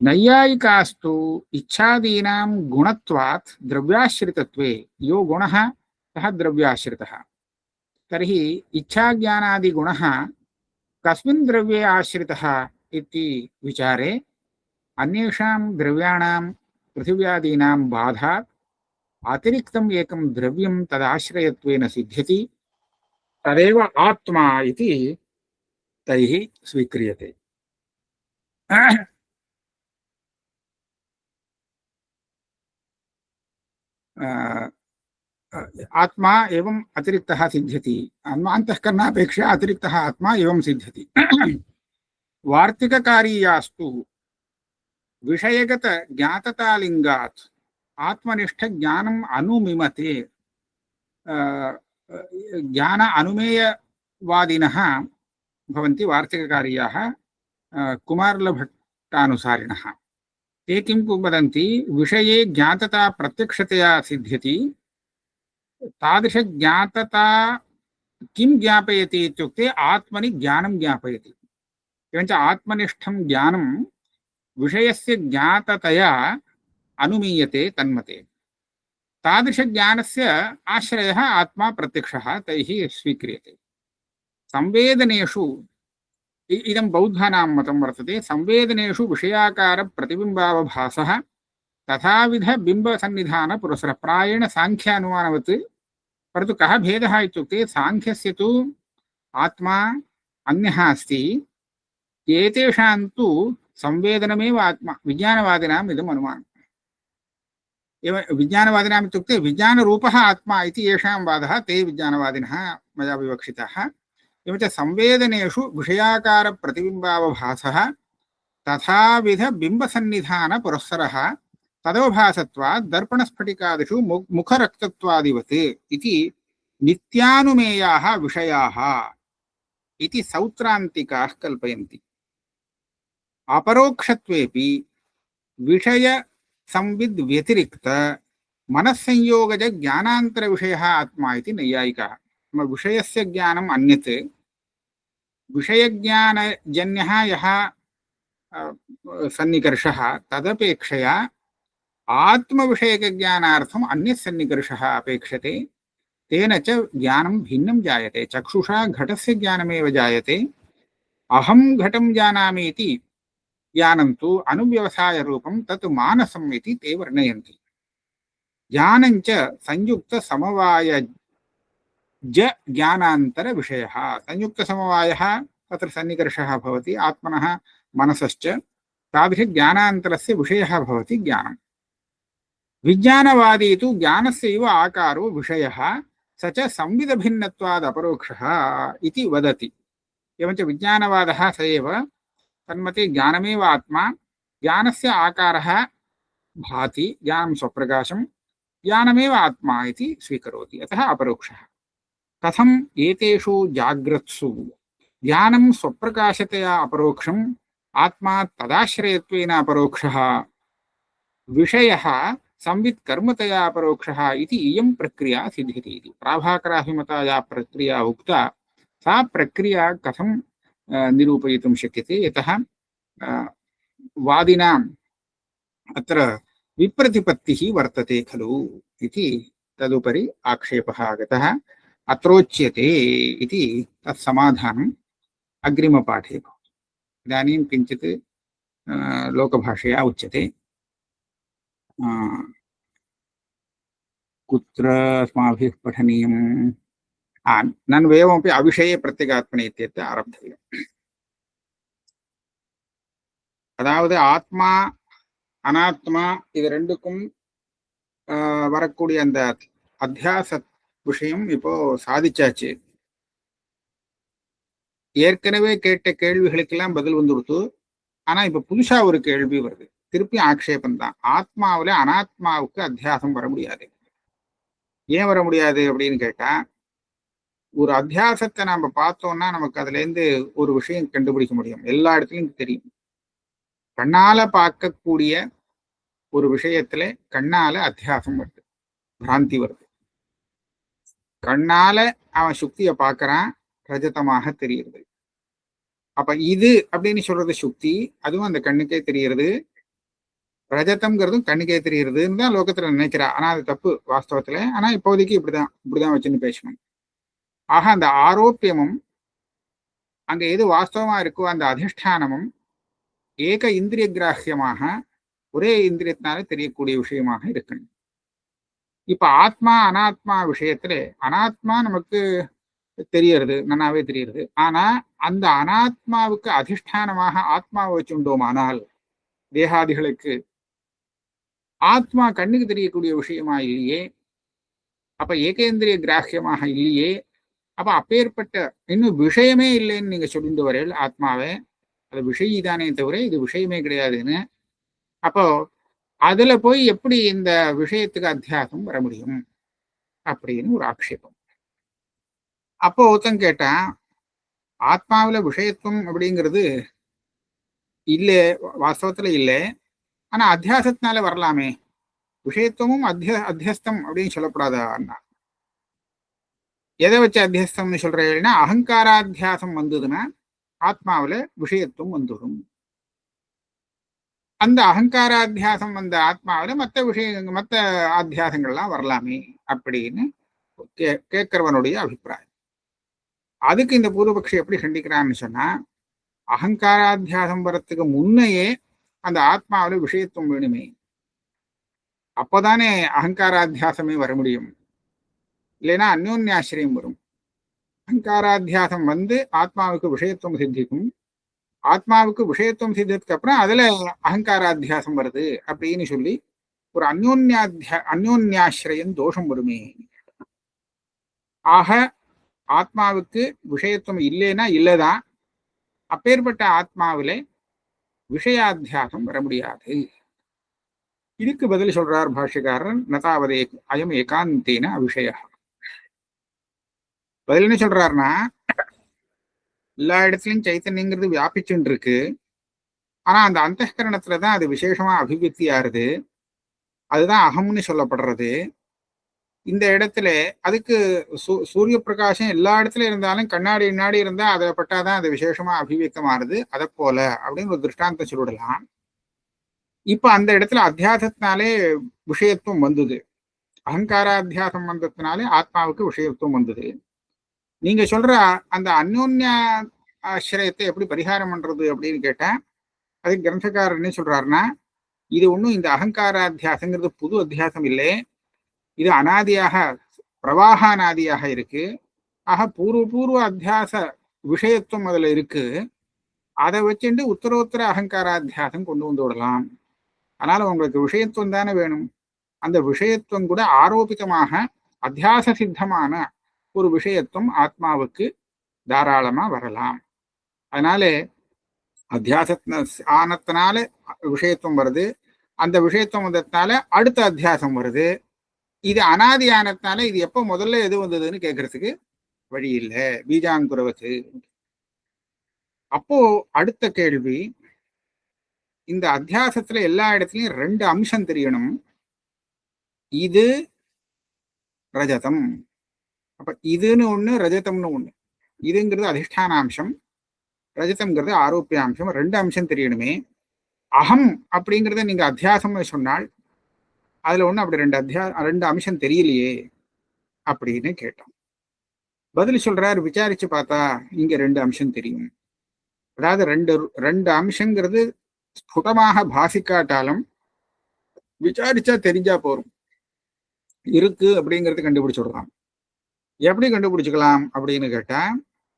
नैयायिकास्तु इच्छादीनां गुणत्वात् द्रव्याश्रितत्वे यो गुणः सः द्रव्याश्रितः। तर्हि इच्छाज्ञानादिगुणः कस्मिन् द्रव्ये आश्रितः इति विचारे अन्येषां द्रव्याणां पृथिव्यादीनां बाधात् अतिरिक्तम् एकं द्रव्यं तदाश्रयत्वेन सिद्ध्यति। तदेव आत्मा इति तैः स्वीक्रियते। आत्मा एवं अतिरिक्तः सिद्ध्यति। अन्तःकरणापेक्षया अतिरिक्तः आत्मा एवं सिद्ध्यति। वार्तिककारीयास्तु विषयगत ज्ञाततालिङ्गात् आत्मनिष्ठ ज्ञानम् अनुमिमते। ज्ञान अनुमेयवादिनः भवन्ति वार्तिककारीयाः कुमारलभट्टानुसारिणः। ते किं वदन्ति, विषये ज्ञातता प्रत्यक्षतया सिद्ध्यति। तादृशज्ञातता किं ज्ञापयति इत्युक्ते आत्मनि ज्ञानं ज्ञापयति। एवञ्च आत्मनिष्ठं ज्ञानं विषयस्य ज्ञाततया अनुमीयते तन्मते। तादृशज्ञानस्य आश्रयः आत्मा प्रत्यक्षः तैः स्वीक्रियते। संवेदनेषु इदं बौद्धानां मतं वर्तते। संवेदनेषु विषयाकारप्रतिबिम्बावभासः तथाविध बिम्बसन्निधानपुरःसरः। प्रायेण साङ्ख्यानुमानवत्, परन्तु कः भेदः इत्युक्ते साङ्ख्यस्य तु आत्मा अन्यः अस्ति, एतेषां तु संवेदनमेव आत्मा। विज्ञानवादिनाम् इदम् अनुमानम्। एवं विज्ञानवादिनाम् इत्युक्ते विज्ञानरूपः आत्मा इति येषां वादः, ते विज्ञानवादिनः मया विवक्षिताः। एवञ्च संवेदनेषु विषयाकारप्रतिबिम्बावभासः तथाविध बिम्बसन्निधानपुरःसरः तदवभासत्वात् दर्पणस्फटिकादिषु मुखरक्तत्वादिवत् इति नित्यानुमेयाः विषयाः इति सौत्रान्तिकाः कल्पयन्ति। अपरोक्षत्वेपि विषय संविद् व्यतिरिक्त मनस्संयोगज ज्ञानांतर विषयः आत्मा इति नैयायिकाः। विषयस्य ज्ञानम् अन्यत्, विषयज्ञानजन्यः यः सन्निकर्षः तदपेक्षया आत्मविषयकज्ञानार्थम् अन्यः सन्निकर्षः अपेक्षते। तेन च ज्ञानं भिन्नं जायते। चक्षुषा घटस्य ज्ञानमेव जायते। अहं घटं जानामि इति ज्ञानं तु अनुव्यवसायरूपं तत् मानसम् इति ते वर्णयन्ति। ज्ञानञ्च संयुक्तसमवायज ज्ञानान्तरविषयः। संयुक्तसमवायः तत्र सन्निकर्षः भवति आत्मनः मनसश्च। तादृशज्ञानान्तरस्य विषयः भवति ज्ञानम्। विज्ञानवादी तु ज्ञानस्यैव आकारो विषयः, स च संविदभिन्नत्वाद् अपरोक्षः इति वदति। एवञ्च विज्ञानवादः स एव तन्मते ज्ञानमेव आत्मा, ज्ञानस्य आकारः भाति, ज्ञानं स्वप्रकाशं, ज्ञानमेव आत्मा इति स्वीकरोति। अतः अपरोक्षः। कथम् एतेषु जाग्रत्सु ज्ञानं स्वप्रकाशतया अपरोक्षं ஆத்மா ததாசிரயத்வேன அபரோக்ஷः விஷயः संवित् कर्मतया अपरोक्षः इति इयं प्रक्रिया सिद्ध्यति इति प्राभाकराभिमता या प्रक्रिया उक्ता सा प्रक्रिया कथं निरूपयितुं शक्यते यतः वादिनाम् अत्र विप्रतिपत्तिः वर्तते खलु इति तदुपरि आक्षेपः आगतः अत्रोच्यते इति तत्समाधानम् अग्रिमपाठे भवति। इदानीं किञ्चित् लोकभाषया उच्यते कुत्र अस्माभिः पठनीयम् नन्वेवमपि अविषये प्रत्यगात्मने इत्यत्र आरब्धव्यम्। அதாவது ஆத்மா அனாத்மா இது ரெண்டுக்கும் வரக்கூடிய அந்த அத்தியாச விஷயம் இப்போ சாதிச்சாச்சு. ஏற்கனவே கேட்ட கேள்விகளுக்கெல்லாம் பதில் வந்து கொடுத்து, ஆனா இப்ப புதுசா ஒரு கேள்வி வருது. திருப்பி ஆக்ஷேபம் தான். ஆத்மாவில அனாத்மாவுக்கு அத்தியாசம் வர முடியாது. ஏன் வர முடியாது அப்படின்னு கேட்டா, ஒரு அத்தியாசத்தை நம்ம பார்த்தோம்னா நமக்கு அதுல இருந்து ஒரு விஷயம் கண்டுபிடிக்க முடியும். எல்லா இடத்துலயும் தெரியும். கண்ணால பார்க்கக்கூடிய ஒரு விஷயத்துல கண்ணால அத்தியாசம் வருது, பிராந்தி வருது. கண்ணால அவன் சுக்தியை பார்க்கறான், ரஜதமாக தெரியுது. அப்ப இது அப்படின்னு சொல்றது சுக்தி, அதுவும் அந்த கண்ணுக்கே தெரியுது. ரஜதம்ங்கிறதும் கண்ணுக்கே தெரியுறதுன்னு தான் லோகத்துல நினைக்கிறா. ஆனா அது தப்பு வாஸ்தவத்துல. ஆனா இப்போதைக்கு இப்படிதான் வச்சுன்னு பேசணும். ஆக அந்த ஆரோப்பியமும் அங்க எது வாஸ்தவமா இருக்கோ அந்த அதிஷ்டானமும் ஏக இந்திரிய கிராஹியமாக ஒரே இந்திரியத்தினால தெரியக்கூடிய விஷயமாக இருக்கணும். இப்ப ஆத்மா அனாத்மா விஷயத்துல அனாத்மா நமக்கு தெரியறது, நன்னாவே தெரியுது. ஆனா அந்த அனாத்மாவுக்கு அதிஷ்டானமாக ஆத்மாவை வச்சுட்டோமானால் தேகாதிகளுக்கு ஆத்மா கண்ணுக்கு தெரியக்கூடிய விஷயமா இல்லையே. அப்ப ஏகேந்திரிய கிராஹியமாக இல்லையே. அப்ப அப்பேற்பட்ட இன்னும் விஷயமே இல்லைன்னு நீங்க சொல்லிட்டு வரீர்கள் ஆத்மாவே. அது விஷயதானே தவிர இது விஷயமே கிடையாதுன்னு. அப்போ அதுல போய் எப்படி இந்த விஷயத்துக்கு அத்தியாசம் வர முடியும் அப்படின்னு ஒரு ஆக்ஷேபம். அப்போ ஒருத்தன் கேட்டான், ஆத்மாவில விஷயத்துவம் அப்படிங்கிறது இல்லை, வாஸ்தவத்துல இல்லை. ஆனா அத்தியாசத்தினால வரலாமே, விஷயத்துவமும் அத்தியஸ்தம் அப்படின்னு சொல்லப்படாதா? எதை வச்சு அத்தியஸ்தம்னு சொல்றேன்னா, அகங்காராத்தியாசம் வந்ததுன்னா ஆத்மாவில விஷயத்துவம் வந்துடும். அந்த அகங்காராத்தியாசம் வந்த ஆத்மாவில மற்ற ஆத்தியாசங்கள்லாம் வரலாமே அப்படின்னு கேட்கிறவனுடைய அபிப்பிராயம். அதுக்கு இந்த பூர்வபக்ஷி எப்படி கண்டிக்கிறான்னு சொன்னா, அகங்காராத்தியாசம் வரத்துக்கு முன்னையே அந்த ஆத்மாவில விஷயத்துவம் வேணுமே, அப்போதானே அகங்காராத்தியாசமே வர முடியும். இல்லைன்னா அந்யோன்யாசிரியம் வரும். அகங்காராத்தியாசம் வந்து ஆத்மாவுக்கு விஷயத்துவம் சித்திக்கும். ஆத்மாவுக்கு விஷயத்துவம் சித்தத்துக்கு அப்புறம் அதுல அகங்காராத்தியாசம் வருது அப்படின்னு சொல்லி ஒரு அந்யோன்யாசிரியம் தோஷம் வருமே. ஆக ஆத்மாவுக்கு விஷயத்துவம் இல்லைன்னா இல்லைதான். அப்பேற்பட்ட ஆத்மாவிலே விஷயாத்தியாசம் வர முடியாது. இதுக்கு பதில் சொல்றார் பாஷ்யக்காரர், நதாவதே அயம் ஏகாந்தேன அவிஷய. பதில் என்ன சொல்றாருன்னா, எல்லா இடத்துலயும் சைத்தன்யங்கிறது வியாபிச்சுன்னு இருக்கு. ஆனா அந்த அந்தகரணத்துலதான் அது விசேஷமா அபிவிருத்தி ஆறுது. அதுதான் அகம்னு சொல்லப்படுறது. இந்த இடத்துல அதுக்கு சூரிய பிரகாசம் எல்லா இடத்துலயும் இருந்தாலும் கண்ணாடி முன்னாடி இருந்தா அதை பட்டாதான் அது விசேஷமா அபிவியக்தம் ஆறுது. அதை போல அப்படின்னு ஒரு திருஷ்டாந்தம் சொல்லிடலாம். இப்ப அந்த இடத்துல அத்தியாசத்தினாலே விஷயத்துவம் வந்தது. அகங்காராத்தியாசம் வந்ததுனாலே ஆத்மாவுக்கு விஷயத்துவம் வந்தது. நீங்க சொல்ற அந்த அந்யோன்ய ஆசிரியத்தை எப்படி பரிகாரம் பண்றது அப்படின்னு கேட்டா, அதுக்கு கிரந்தக்காரர் என்ன சொல்றாருன்னா, இது ஒன்றும் இந்த அகங்காராத்தியாசங்கிறது புது அத்தியாசம் இல்லை. இது அனாதியாக பிரவாகானாதியாக இருக்கு. ஆக பூர்வ அத்தியாச விஷயத்துவம் அதுல இருக்கு. அதை வச்சுட்டு உத்தரோத்தர அகங்காராத்தியாசம் கொண்டு வந்து விடலாம். அதனால உங்களுக்கு விஷயத்துவம் தானே வேணும். அந்த விஷயத்துவம் கூட ஆரோபிதமாக அத்தியாச சித்தமான ஒரு விஷயத்துவம் ஆத்மாவுக்கு தாராளமா வரலாம். அதனால அத்தியாச ஆனத்தினால விஷயத்துவம் வருது. அந்த விஷயத்துவம் வந்ததுனால அடுத்த அத்தியாசம் வருது. இது அனாதியானத்தினால இது எப்போ முதல்ல எது வந்ததுன்னு கேட்கறதுக்கு வழி இல்லை. பீஜாங்குரவத்து. அப்போ அடுத்த கேள்வி, இந்த அத்தியாசத்துல எல்லா இடத்துலயும் ரெண்டு அம்சம் தெரியணும். இது ரஜதம். அப்ப இதுன்னு ஒண்ணு, ரஜதம்னு ஒண்ணு. இதுங்கிறது அதிஷ்டான அம்சம், ரஜதம்ங்கிறது ஆரோப்பியாம்சம். ரெண்டு அம்சம் தெரியணுமே. அகம் அப்படிங்கிறத நீங்க அத்தியாசம்னு சொன்னால் அதுல ஒண்ணு அப்படி ரெண்டு அம்சம் தெரியலையே அப்படின்னு கேட்டோம். பதில் சொல்றாரு, விசாரிச்சு பார்த்தா இங்க ரெண்டு அம்சம் தெரியும். அதாவது ரெண்டு அம்சங்கிறது ஸ்புடமாக பாசிக்காட்டாலும் விசாரிச்சா தெரிஞ்சா போறோம். இருக்கு அப்படிங்கிறது கண்டுபிடிச்சுடலாம். எப்படி கண்டுபிடிச்சுக்கலாம் அப்படின்னு கேட்டா,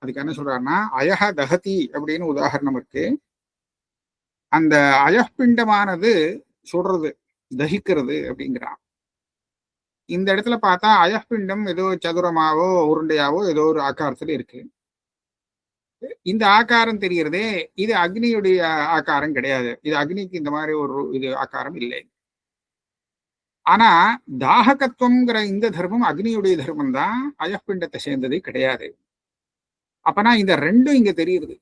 அதுக்கு என்ன சொல்றாருன்னா, அயஹ தகதி அப்படின்னு உதாரணம் இருக்கு. அந்த அயப்பிண்டமானது சொல்றது, தகிக்கிறது அப்படிங்கிறான். இந்த இடத்துல பார்த்தா அயப்பிண்டம் ஏதோ சதுரமாவோ உருண்டையாவோ ஏதோ ஒரு ஆக்காரத்துல இருக்கு. இந்த ஆக்காரம் தெரிகிறதே, இது அக்னியுடைய ஆக்காரம் கிடையாது. இது அக்னிக்கு இந்த மாதிரி ஒரு இது ஆக்காரம் இல்லை. ஆனா தாககத்துவம்ங்கிற இந்த தர்மம் அக்னியுடைய தர்மம் தான், அயப்பிண்டத்தை சேர்ந்தது கிடையாது. அப்பனா இந்த ரெண்டும் இங்க தெரியுது.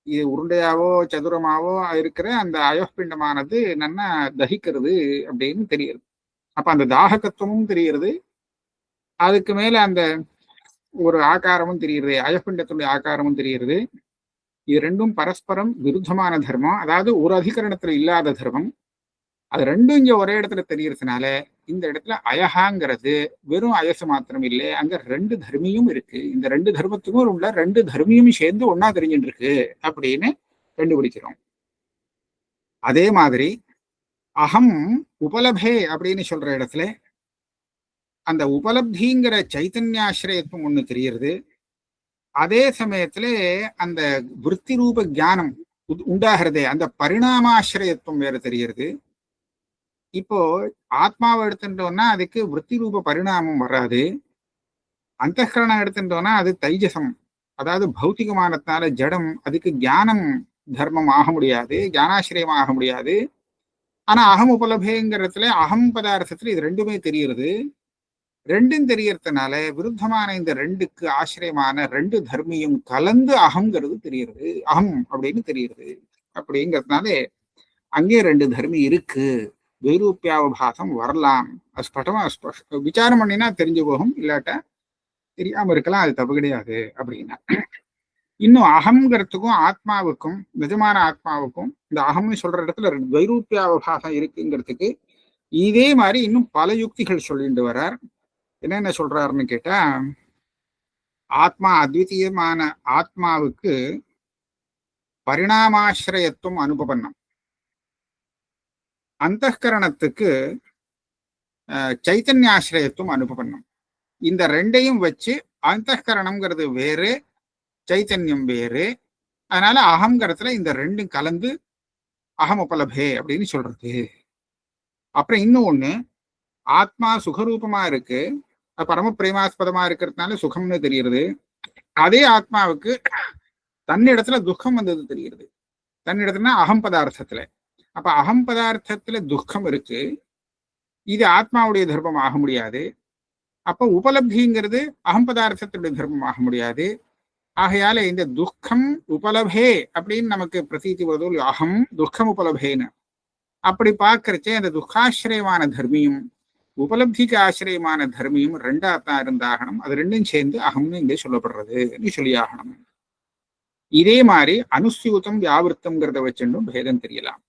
இது உருண்டையாவோ சதுரமாவோ இருக்கிற அந்த அயப்பிண்டமானது நல்லா தகிக்கிறது அப்படின்னு தெரியுது. அப்ப அந்த தாககத்துவமும் தெரிகிறது, அதுக்கு மேல அந்த ஒரு ஆக்காரமும் தெரியுது, அயப்பிண்டத்துடைய ஆக்காரமும் தெரியுது. இது ரெண்டும் பரஸ்பரம் விருத்தமான தர்மம், அதாவது ஒரு அதிகரணத்துல இல்லாத தர்மம். அது ரெண்டும் இங்க ஒரே இடத்துல தெரியறதுனால இந்த இடத்துல அயகாங்கிறது வெறும் அயசு மாத்திரம் இல்லை, அங்க ரெண்டு தர்மியும் இருக்கு. இந்த ரெண்டு தர்மத்துக்கும் உள்ள ரெண்டு தர்மியும் சேர்ந்து ஒன்னா தெரிஞ்சுட்டு இருக்கு அப்படின்னு கண்டுபிடிக்கிறோம். அதே மாதிரி அகம் உபலபே அப்படின்னு சொல்ற இடத்துல அந்த உபலப்திங்கிற சைத்தன்யாசிரயத்துவம் ஒண்ணு தெரியுது. அதே சமயத்துல அந்த விற்பி ரூப ஞானம் உண்டாகிறதே அந்த பரிணாமாசிரயத்துவம் வேற தெரியுது. இப்போ ஆத்மாவை எடுத்துட்டோம்னா அதுக்கு விற்பி ரூப பரிணாமம் வராது. அந்தகரணம் எடுத்துட்டோம்னா அது தைஜசம், அதாவது பௌத்திகமானத்தால ஜடம், அதுக்கு ஞானம் தர்மம் ஆக முடியாது, ஞானாசிரியம் ஆக முடியாது. ஆனா அகம் உபலபேங்கிறதுல அகம் பதார்த்தத்துல இது ரெண்டுமே தெரியுது. ரெண்டும் தெரியறதுனால விருத்தமான இந்த ரெண்டுக்கு ஆசிரியமான ரெண்டு தர்மியும் கலந்து அகங்கிறது தெரியுது, அகம் அப்படின்னு தெரியுது. அப்படிங்கிறதுனால அங்கே ரெண்டு தர்மி இருக்கு, வைரூப்பியாவபாசம் வரலாம். ஸ்பட்டமா விசாரம் பண்ணினா தெரிஞ்சு போகும், இல்லாட்டா தெரியாம இருக்கலாம், அது தப்பு கிடையாது அப்படின்னா. இன்னும் அகங்கிறதுக்கும் ஆத்மாவுக்கும், நிஜமான ஆத்மாவுக்கும் இந்த அகம்னு சொல்ற இடத்துல வைரூப்பியாவபாசம் இருக்குங்கிறதுக்கு இதே மாதிரி இன்னும் பல யுக்திகள் சொல்லிட்டு வர்றார். என்னென்ன சொல்றாருன்னு கேட்டா, ஆத்மா அத்விதீயமான ஆத்மாவுக்கு பரிணாமாசிரயத்துவம் அனுபவம், அந்தகரணத்துக்கு சைத்தன்யாசிரயத்துவம் அனுபவம். இந்த ரெண்டையும் வச்சு அந்தகரணம்ங்கிறது வேறு, சைத்தன்யம் வேறு. அதனால அகங்கிறதுல இந்த ரெண்டும் கலந்து அகம் உபலபே அப்படின்னு சொல்றது. அப்புறம் இன்னும் ஒண்ணு, ஆத்மா சுகரூபமா இருக்கு, பரம பிரேமாஸ்பதமா இருக்கிறதுனால சுகம்னு தெரியுது. அதே ஆத்மாவுக்கு தன்னிடத்துல துக்கம் வந்தது தெரியுது, தன்னிடத்துலனா அகம் பதார்த்தத்துல. அப்ப அகம் பதார்த்தத்துல துக்கம் இருக்கு, இது ஆத்மாவுடைய தர்மம் ஆக முடியாது. அப்ப உபலப்திங்கிறது அகம் பதார்த்தத்துடைய தர்மம் ஆக முடியாது. ஆகையால இந்த துக்கம் உபலபே அப்படின்னு நமக்கு பிரதீதி வருது, அகம் துக்கம் உபலபேன்னு. அப்படி பார்க்கறச்சே அந்த துக்காசிரியமான தர்மியும் உபலப்திக்கு ஆசிரியமான தர்மியும் ரெண்டா தான் இருந்தாகணும். அது ரெண்டும் சேர்ந்து அகம்னு இங்கே சொல்லப்படுறது சொல்லி ஆகணும். இதே மாதிரி அனுஸ்யூதம் வியாவிருத்தம்ங்கிறத வச்சுட்டும் பேதம் தெரியலாம்.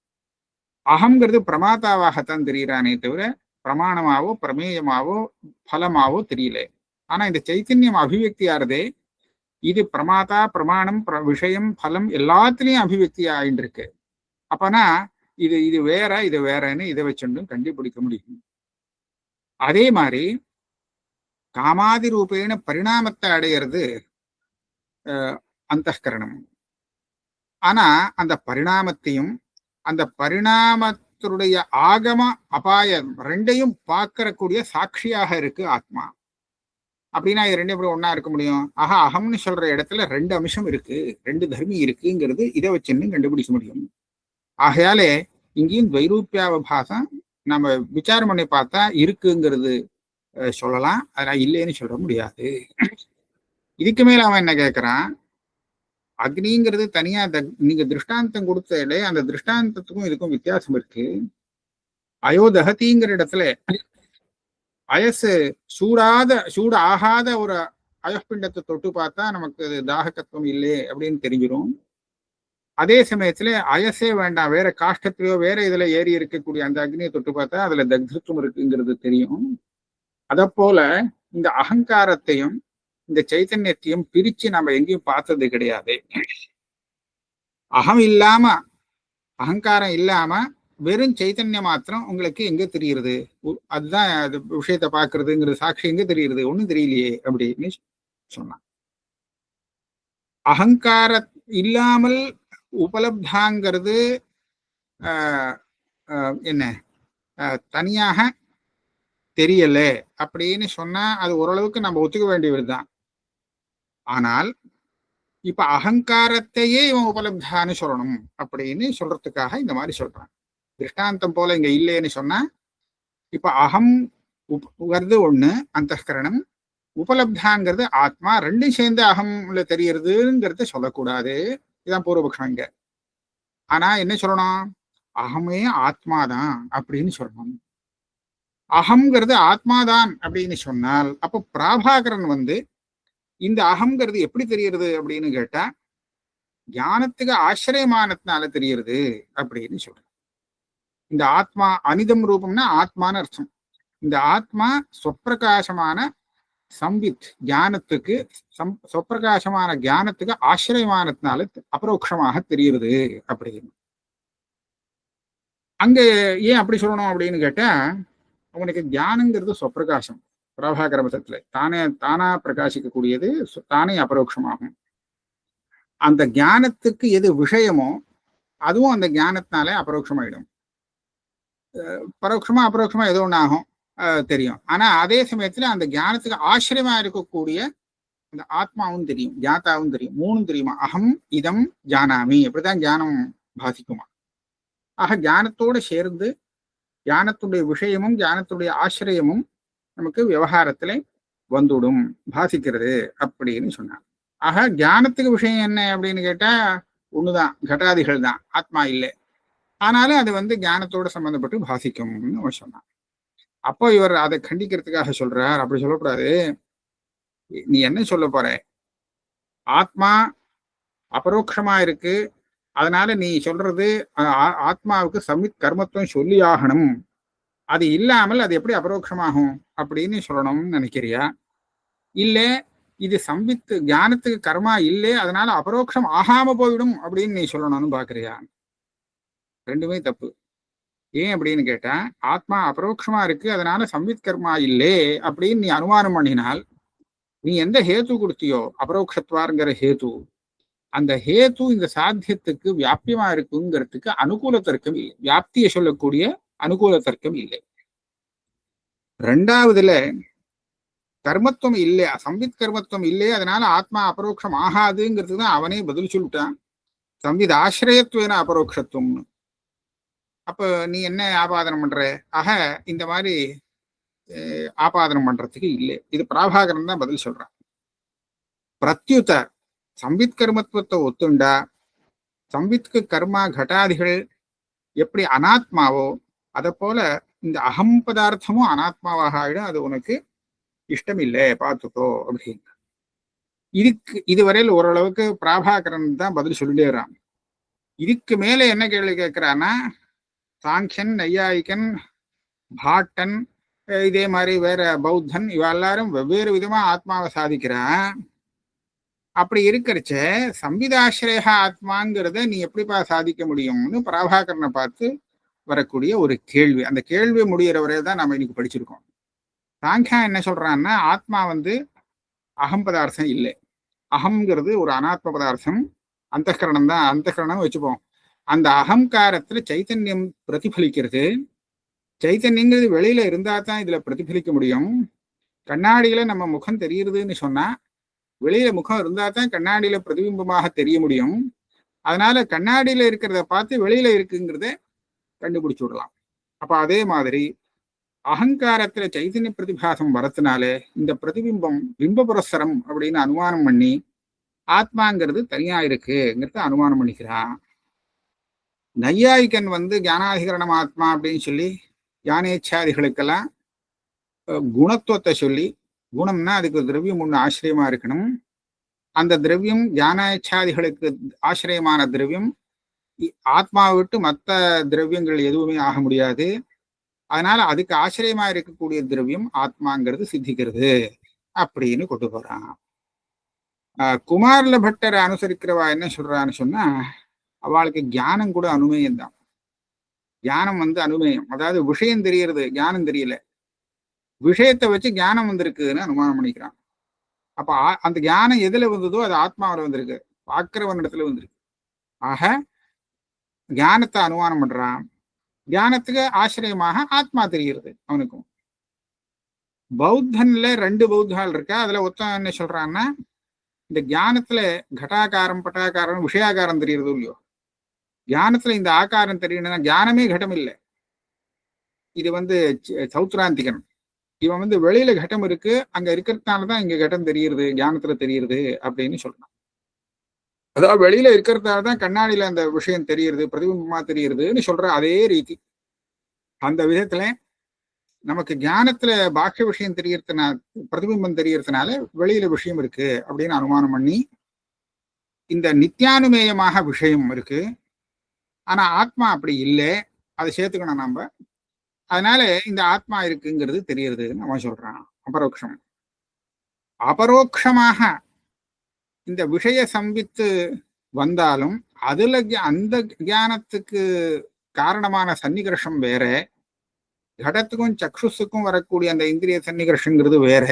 அகங்கிறது பிரமாதாவாகத்தான் தெரிகிறானே தவிர பிரமாணமாவோ பிரமேயமாவோ பலமாவோ தெரியல. ஆனா இந்த சைத்தன்யம் அபிவியக்தியாரதே இது பிரமாதா பிரமாணம் விஷயம் பலம் எல்லாத்துலயும் அபிவியக்தி ஆயிட்டு இருக்கு. அப்பனா இது இது வேற இது வேறன்னு இதை வச்சுட்டும் கண்டுபிடிக்க முடியும். அதே மாதிரி காமாதி ரூபேன பரிணாமத்தை அடையிறது அந்தகரணம். ஆனா அந்த பரிணாமத்தையும் அந்த பரிணாமத்துடைய ஆகம அபாயம் ரெண்டையும் பார்க்கறக்கூடிய சாட்சியாக இருக்கு ஆத்மா. அப்படின்னா இது ரெண்டும் எப்படி ஒன்னா இருக்க முடியும்? ஆஹா, அகம்னு சொல்ற இடத்துல ரெண்டு அம்சம் இருக்கு, ரெண்டு தர்மி இருக்குங்கிறது இதை வச்சுன்னு கண்டுபிடிக்க முடியும். ஆகையாலே இங்கேயும் துவைரூப்பியாவபாசம் நம்ம விசாரம் பண்ணி பார்த்தா இருக்குங்கிறது சொல்லலாம், அதெல்லாம் இல்லைன்னு சொல்ல முடியாது. இதுக்கு மேல அவன் என்ன கேட்கிறான், அக்னிங்கிறது தனியா நீங்க திருஷ்டாந்தம் கொடுத்ததுல அந்த திருஷ்டாந்தத்துக்கும் இதுக்கும் வித்தியாசம் இருக்கு. அயோதகதிங்கிற இடத்துல அயசு சூடு ஆகாத ஒரு அயப்பிண்டத்தை தொட்டு பார்த்தா நமக்கு தாகக்கத்துவம் இல்லை அப்படின்னு தெரிஞ்சிடும். அதே சமயத்துல அயசே வேண்டாம், வேற காஷ்டத்திலயோ வேற இதுல ஏறி இருக்கக்கூடிய அந்த அக்னியை தொட்டு பார்த்தா அதுல தக்திருத்துவம் இருக்குங்கிறது தெரியும். அத போல இந்த அகங்காரத்தையும் இந்த சைத்தன்யத்தையும் பிரிச்சு நம்ம எங்கேயும் பார்த்தது கிடையாது. அகம் இல்லாம அகங்காரம் இல்லாம வெறும் சைத்தன்யம் மாத்திரம் உங்களுக்கு எங்க தெரியுது? அதுதான் விஷயத்தை பாக்குறதுங்கிறது. சாட்சி எங்க தெரியுது? ஒண்ணும் தெரியலையே அப்படின்னு சொன்னான். அகங்கார இல்லாமல் உபலப்தாங்கிறது என்ன தனியாக தெரியல அப்படின்னு சொன்னா அது ஓரளவுக்கு நம்ம ஒத்துக்க வேண்டியதுதான். ஆனால் இப்ப அகங்காரத்தையே இவன் உபலப்தான்னு சொல்லணும் அப்படின்னு சொல்றதுக்காக இந்த மாதிரி சொல்றான். திருஷ்டாந்தம் போல இங்க இல்லைன்னு சொன்னா இப்ப அகம் வருது ஒண்ணு அந்தஸ்கரணம், உபலப்தாங்கிறது ஆத்மா, ரெண்டும் சேர்ந்து அகம்ல தெரியறதுங்கிறத சொல்லக்கூடாது. இதுதான் பூர்வபக்ஷம் இங்க. ஆனா என்ன சொல்லணும்? அகமே ஆத்மாதான் அப்படின்னு சொல்லணும். அகம்ங்கிறது ஆத்மாதான் அப்படின்னு சொன்னால் அப்போ பிராபாகரன் இந்த அகம்ங்கிறது எப்படி தெரியறது அப்படின்னு கேட்டா ஞானத்துக்கு ஆசிரியமானத்தினால தெரியறது அப்படின்னு சொல்றேன். இந்த ஆத்மா அனிதம் ரூபம்னா ஆத்மான்னு அர்த்தம். இந்த ஆத்மா சொப்பிரகாசமான சம்பித் ஞானத்துக்கு சொப்பிரகாசமான ஞானத்துக்கு ஆசிரியமானத்தினால அபரோக்ஷமாக தெரியுது அப்படின்னு. அங்க ஏன் அப்படி சொல்லணும் அப்படின்னு கேட்டா அவனுக்கு ஞானங்கிறது சொப்பிரகாசம். பிரபாகர மதத்துல தானா பிரகாசிக்கக்கூடியது, தானே அபரோக்ஷமாகும். அந்த ஞானத்துக்கு எது விஷயமோ அதுவும் அந்த ஞானத்தினாலே அபரோக்ஷமாயிடும். பரோட்சமா அபரோக்ஷமா ஏதோ ஒன்று ஆகும் தெரியும். ஆனா அதே சமயத்துல அந்த ஞானத்துக்கு ஆசிரியமா இருக்கக்கூடிய அந்த ஆத்மாவும் தெரியும், ஜாத்தாவும் தெரியும், மூணும் தெரியுமா? அகம் இதம் ஜானாமி, அப்படிதான் ஞானம் பாசிக்குமா. ஆக ஞானத்தோடு சேர்ந்து ஞானத்துடைய விஷயமும் ஞானத்துடைய ஆசிரியமும் நமக்கு விவகாரத்துல வந்துடும், பாசிக்கிறது அப்படின்னு சொன்னாங்க. ஆக ஞானத்துக்கு விஷயம் என்ன அப்படின்னு கேட்டா ஒண்ணுதான், கட்டாதிகள் தான், ஆத்மா இல்லை. ஆனாலும் அது ஞானத்தோட சம்பந்தப்பட்டு பாசிக்கும்னு அவன் சொன்னான். அப்போ இவர் அதை கண்டிக்கிறதுக்காக சொல்றார், அப்படி சொல்லக்கூடாது. நீ என்ன சொல்ல போற? ஆத்மா அபரோக்ஷமா இருக்கு, அதனால நீ சொல்றது ஆத்மாவுக்கு சமித் கர்மத்துவம் சொல்லி ஆகணும், அது இல்லாமல் அது எப்படி அபரோக்ஷமாகும் அப்படின்னு சொல்லணும்னு நினைக்கிறியா? இல்ல இது சம்பித்து ஞானத்துக்கு கர்மா இல்லை அதனால அபரோக்ஷம் ஆகாம போயிடும் அப்படின்னு நீ சொல்லணும்னு பாக்குறியா? ரெண்டுமே தப்பு. ஏன் அப்படின்னு கேட்டா ஆத்மா அபரோக்ஷமா இருக்கு அதனால சம்பித் கர்மா இல்லை அப்படின்னு நீ அனுமானம் பண்ணினால் நீ எந்த ஹேத்து கொடுத்தியோ அபரோக்ஷத்வாருங்கிற ஹேத்து, அந்த ஹேத்து இந்த சாத்தியத்துக்கு வியாபியமா இருக்குங்கிறதுக்கு அனுகூல தர்க்கம் இல்லை, வியாப்தியை சொல்லக்கூடிய அனுகூல தர்க்கம் இல்லை. ரெண்டாவதுல கர்மத்துவம் இல்லை, சம்பித் கர்மத்துவம் இல்லை, அதனால ஆத்மா அபரோக்ஷம் ஆகாதுங்கிறதுக்கு தான் அவனே பதில் சொல்லிட்டான், சம்பித் ஆசிரியத்துவேன அபரோக்ஷத்துவம்னு. அப்ப நீ என்ன ஆபாதனம் பண்ற? ஆக இந்த மாதிரி ஆபாதனம் பண்றதுக்கு இல்லை. இது பிராபாகரன் தான் பதில் சொல்றான். பிரத்யுத சம்பித் கர்மத்துவத்தை ஒத்துண்டா சம்பித்க்கு கர்மா கட்டாதிகள் எப்படி அனாத்மாவோ அதை போல இந்த அகம் பதார்த்தமும் அனாத்மாவாக ஆயிடும், அது உனக்கு இஷ்டம் இல்லை, பார்த்துக்கோ அப்படின்னு. இதுவரையில் ஓரளவுக்கு பிராபாகரன் தான் பதில் சொல்லிட்டேறான். இதுக்கு மேல என்ன கேள்வி கேட்கிறான்னா சாங்கியன், நையாயிக்கன், பாட்டன், இதே மாதிரி வேற பௌத்தன், இவ எல்லாரும் வெவ்வேறு விதமா ஆத்மாவை சாதிக்கிறான். அப்படி இருக்கிறச்ச சம்பிதாசிரேக ஆத்மாங்கிறத நீ எப்படிப்பா சாதிக்க முடியும்னு பிரபாகரனை பார்த்து வரக்கூடிய ஒரு கேள்வி. அந்த கேள்வி முடிகிற வரையில் தான் நம்ம இன்னைக்கு படிச்சிருக்கோம். சாங்கியா என்ன சொல்றான்னா ஆத்மா அகம் பதார்த்தம் இல்லை, அகம்ங்கிறது ஒரு அனாத்ம பதார்த்தம், அந்தகரணம் தான், அந்தகரணம் வச்சுப்போம். அந்த அகங்காரத்துல சைத்தன்யம் பிரதிபலிக்கிறது. சைத்தன்யங்கிறது வெளியில இருந்தா தான் இதுல பிரதிபலிக்க முடியும். கண்ணாடியில நம்ம முகம் தெரியுதுன்னு சொன்னா வெளியில முகம் இருந்தா தான் கண்ணாடியில பிரதிபிம்பமாக தெரிய முடியும். அதனால கண்ணாடியில இருக்கிறத பார்த்து வெளியில இருக்குங்கிறத கண்டுபிடிச்சு விடலாம். அப்ப அதே மாதிரி அகங்காரத்துல சைத்தன்ய பிரதிபாசம் வரத்தினாலே இந்த பிரதிபிம்பம் பிம்ப புரஸ்தரம் அப்படின்னு அனுமானம் பண்ணி ஆத்மாங்கிறது தனியா இருக்குங்கிறத அனுமானம் பண்ணிக்கிறான். நையாயிகன் ஞானாதிகரணம் ஆத்மா அப்படின்னு சொல்லி ஞானேச்சாதிகளுக்கெல்லாம் குணத்துவத்தை சொல்லி, குணம்னா அதுக்கு திரவியம் ஒண்ணு ஆசிரியமா இருக்கணும். அந்த திரவியம் ஞானேச்சாதிகளுக்கு ஆசிரியமான திரவியம் ஆத்மாவை விட்டு மற்ற திரவியங்கள் எதுவுமே ஆக முடியாது. அதனால அதுக்கு ஆசிரியமா இருக்கக்கூடிய திரவியம் ஆத்மாங்கிறது சித்திக்கிறது அப்படின்னு கொண்டு போறான். குமாரல பட்டரை அனுசரிக்கிறவா என்ன சொல்றான்னு சொன்னா, அவளுக்கு ஞானம் கூட அனுமேயம் தான். ஞானம் அனுமேயம், அதாவது விஷயம் தெரியறது, ஞானம் தெரியல. விஷயத்தை வச்சு ஞானம் வந்திருக்குன்னு அனுமானம் பண்ணிக்கிறான். அப்ப அந்த ஞானம் எதுல வந்ததோ அது ஆத்மாவில வந்திருக்கு, பார்க்கிறவனிடத்துல வந்திருக்கு. ஆக ஞானத்தை அனுமானம் பண்றான். ஞானத்துக்கு ஆசிரியமாக ஆத்மா தெரிகிறது அவனுக்கும். பௌத்தன்ல 2 பௌத்தால் இருக்கா. அதுல ஒருத்தன் என்ன சொல்றான்னா, இந்த ஞானத்துல கட்டாகாரம் பட்டாகாரம் விஷயாகாரம் தெரியுறது இல்லையோ, ஞானத்துல இந்த ஆகாரம் தெரியணும்னா ஞானமே கட்டம் இல்லை. இது சௌத்ராந்திகன். இவன் வெளியில கட்டம் இருக்கு, அங்க இருக்கிறதுனாலதான் இங்க கட்டம் தெரியுது, ஞானத்துல தெரியுது அப்படின்னு சொல்றான். அதாவது வெளியில இருக்கிறதுனாலதான் கண்ணாடியில அந்த விஷயம் தெரியுது, பிரதிபிம்பமா தெரியுதுன்னு சொல்ற அதே ரீதி. அந்த விதத்துல நமக்கு ஞானத்துல பாக்கிய விஷயம் தெரியறதுனால, பிரதிபிம்பம் தெரியறதுனால வெளியில விஷயம் இருக்கு அப்படின்னு அனுமானம் பண்ணி, இந்த நித்தியானுமேயமாக விஷயம் இருக்கு, ஆனா ஆத்மா அப்படி இல்லை, அதை சேர்த்துக்கணும் நாம. அதனால இந்த ஆத்மா இருக்குங்கிறது தெரியுறதுன்னு அவன் சொல்றான். அபரோக்ஷம். அபரோக்ஷமாக இந்த விஷய சம்பித்து வந்தாலும் அதுல அந்த ஞானத்துக்கு காரணமான சன்னிகர்ஷம் வேற, கடத்துக்கும் சக்ஷுஸுக்கும் வரக்கூடிய அந்த இந்திரிய சன்னிகர்ஷங்கிறது வேற.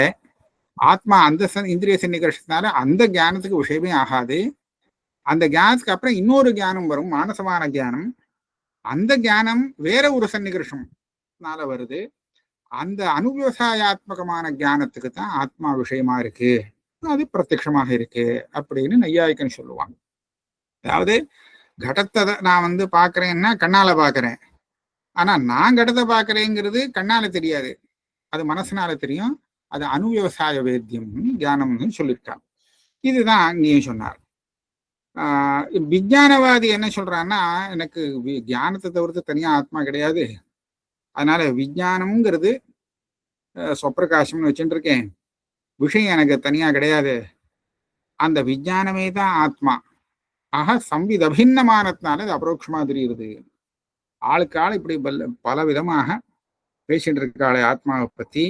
ஆத்மா அந்த இந்திரிய சன்னிகர்ஷத்தினால அந்த ஞானத்துக்கு விஷயமே ஆகாது. அந்த ஞானத்துக்கு அப்புறம் இன்னொரு ஞானம் வரும், மானசமான ஞானம். அந்த ஞானம் வேற ஒரு சன்னிகர்ஷம்னால வருது. அந்த அனுவிவசாயாத்மகமான ஞானத்துக்கு தான் ஆத்மா விஷயமா இருக்கு, அது பிரத்யட்சமாக இருக்கு அப்படின்னு நையாயிக்கன் சொல்லுவாங்க. அதாவது கடத்தை நான் பாக்குறேன்னா கண்ணால பாக்குறேன், ஆனா நான் கடத்தை பாக்குறேங்கிறது கண்ணால தெரியாது, அது மனசனால தெரியும். அது அனுவிவசாய வேத்தியம் ஞானம்னு சொல்லியிருக்காங்க. இதுதான் அங்கேயும் சொன்னார். விஞ்ஞானவாதி என்ன சொல்றான்னா, எனக்கு ஞானத்தை தவிர்த்து தனியா ஆத்மா கிடையாது, அதனால விஞ்ஞானம்ங்கிறது சொப்பிரகாசம்னு வச்சுட்டு இருக்கேன், விஷயம் எனக்கு தனியா கிடையாது, அந்த விஞ்ஞானமே தான் ஆத்மா. ஆக சம்வித் அபின்னமானதுனால அது அபரோக்ஷமா தெரியுது. ஆளுக்கு ஆள் இப்படி பல விதமாக பேசிட்டு இருக்காளே ஆத்மாவை பத்தி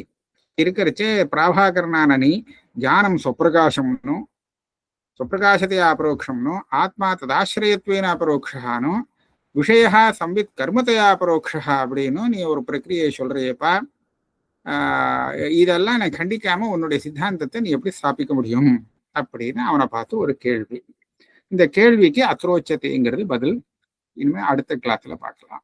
இருக்கிறச்சே, பிராபாகரனான நீ ஞானம் சொப்பிரகாசம்னு, சொப்பிரகாசத்தையா அபரோக்ஷம்னு, ஆத்மா ததாசிரயத்வேன அபரோக்ஷானு, விஷயா சம்வித் கர்மத்தையா அபரோக்ஷா அப்படின்னு நீ ஒரு பிரக்கிரியை சொல்றியப்பா. இதெல்லாம் நான் கண்டிக்காம உன்னுடைய சித்தாந்தத்தை நீ எப்படி ஸ்தாபிக்க முடியும் அப்படின்னு அவனை பார்த்து ஒரு கேள்வி. இந்த கேள்விக்கு அத்ரோச்சத்தைங்கிறது பதில். இனிமே அடுத்த கிளாஸ்ல பார்க்கலாம்.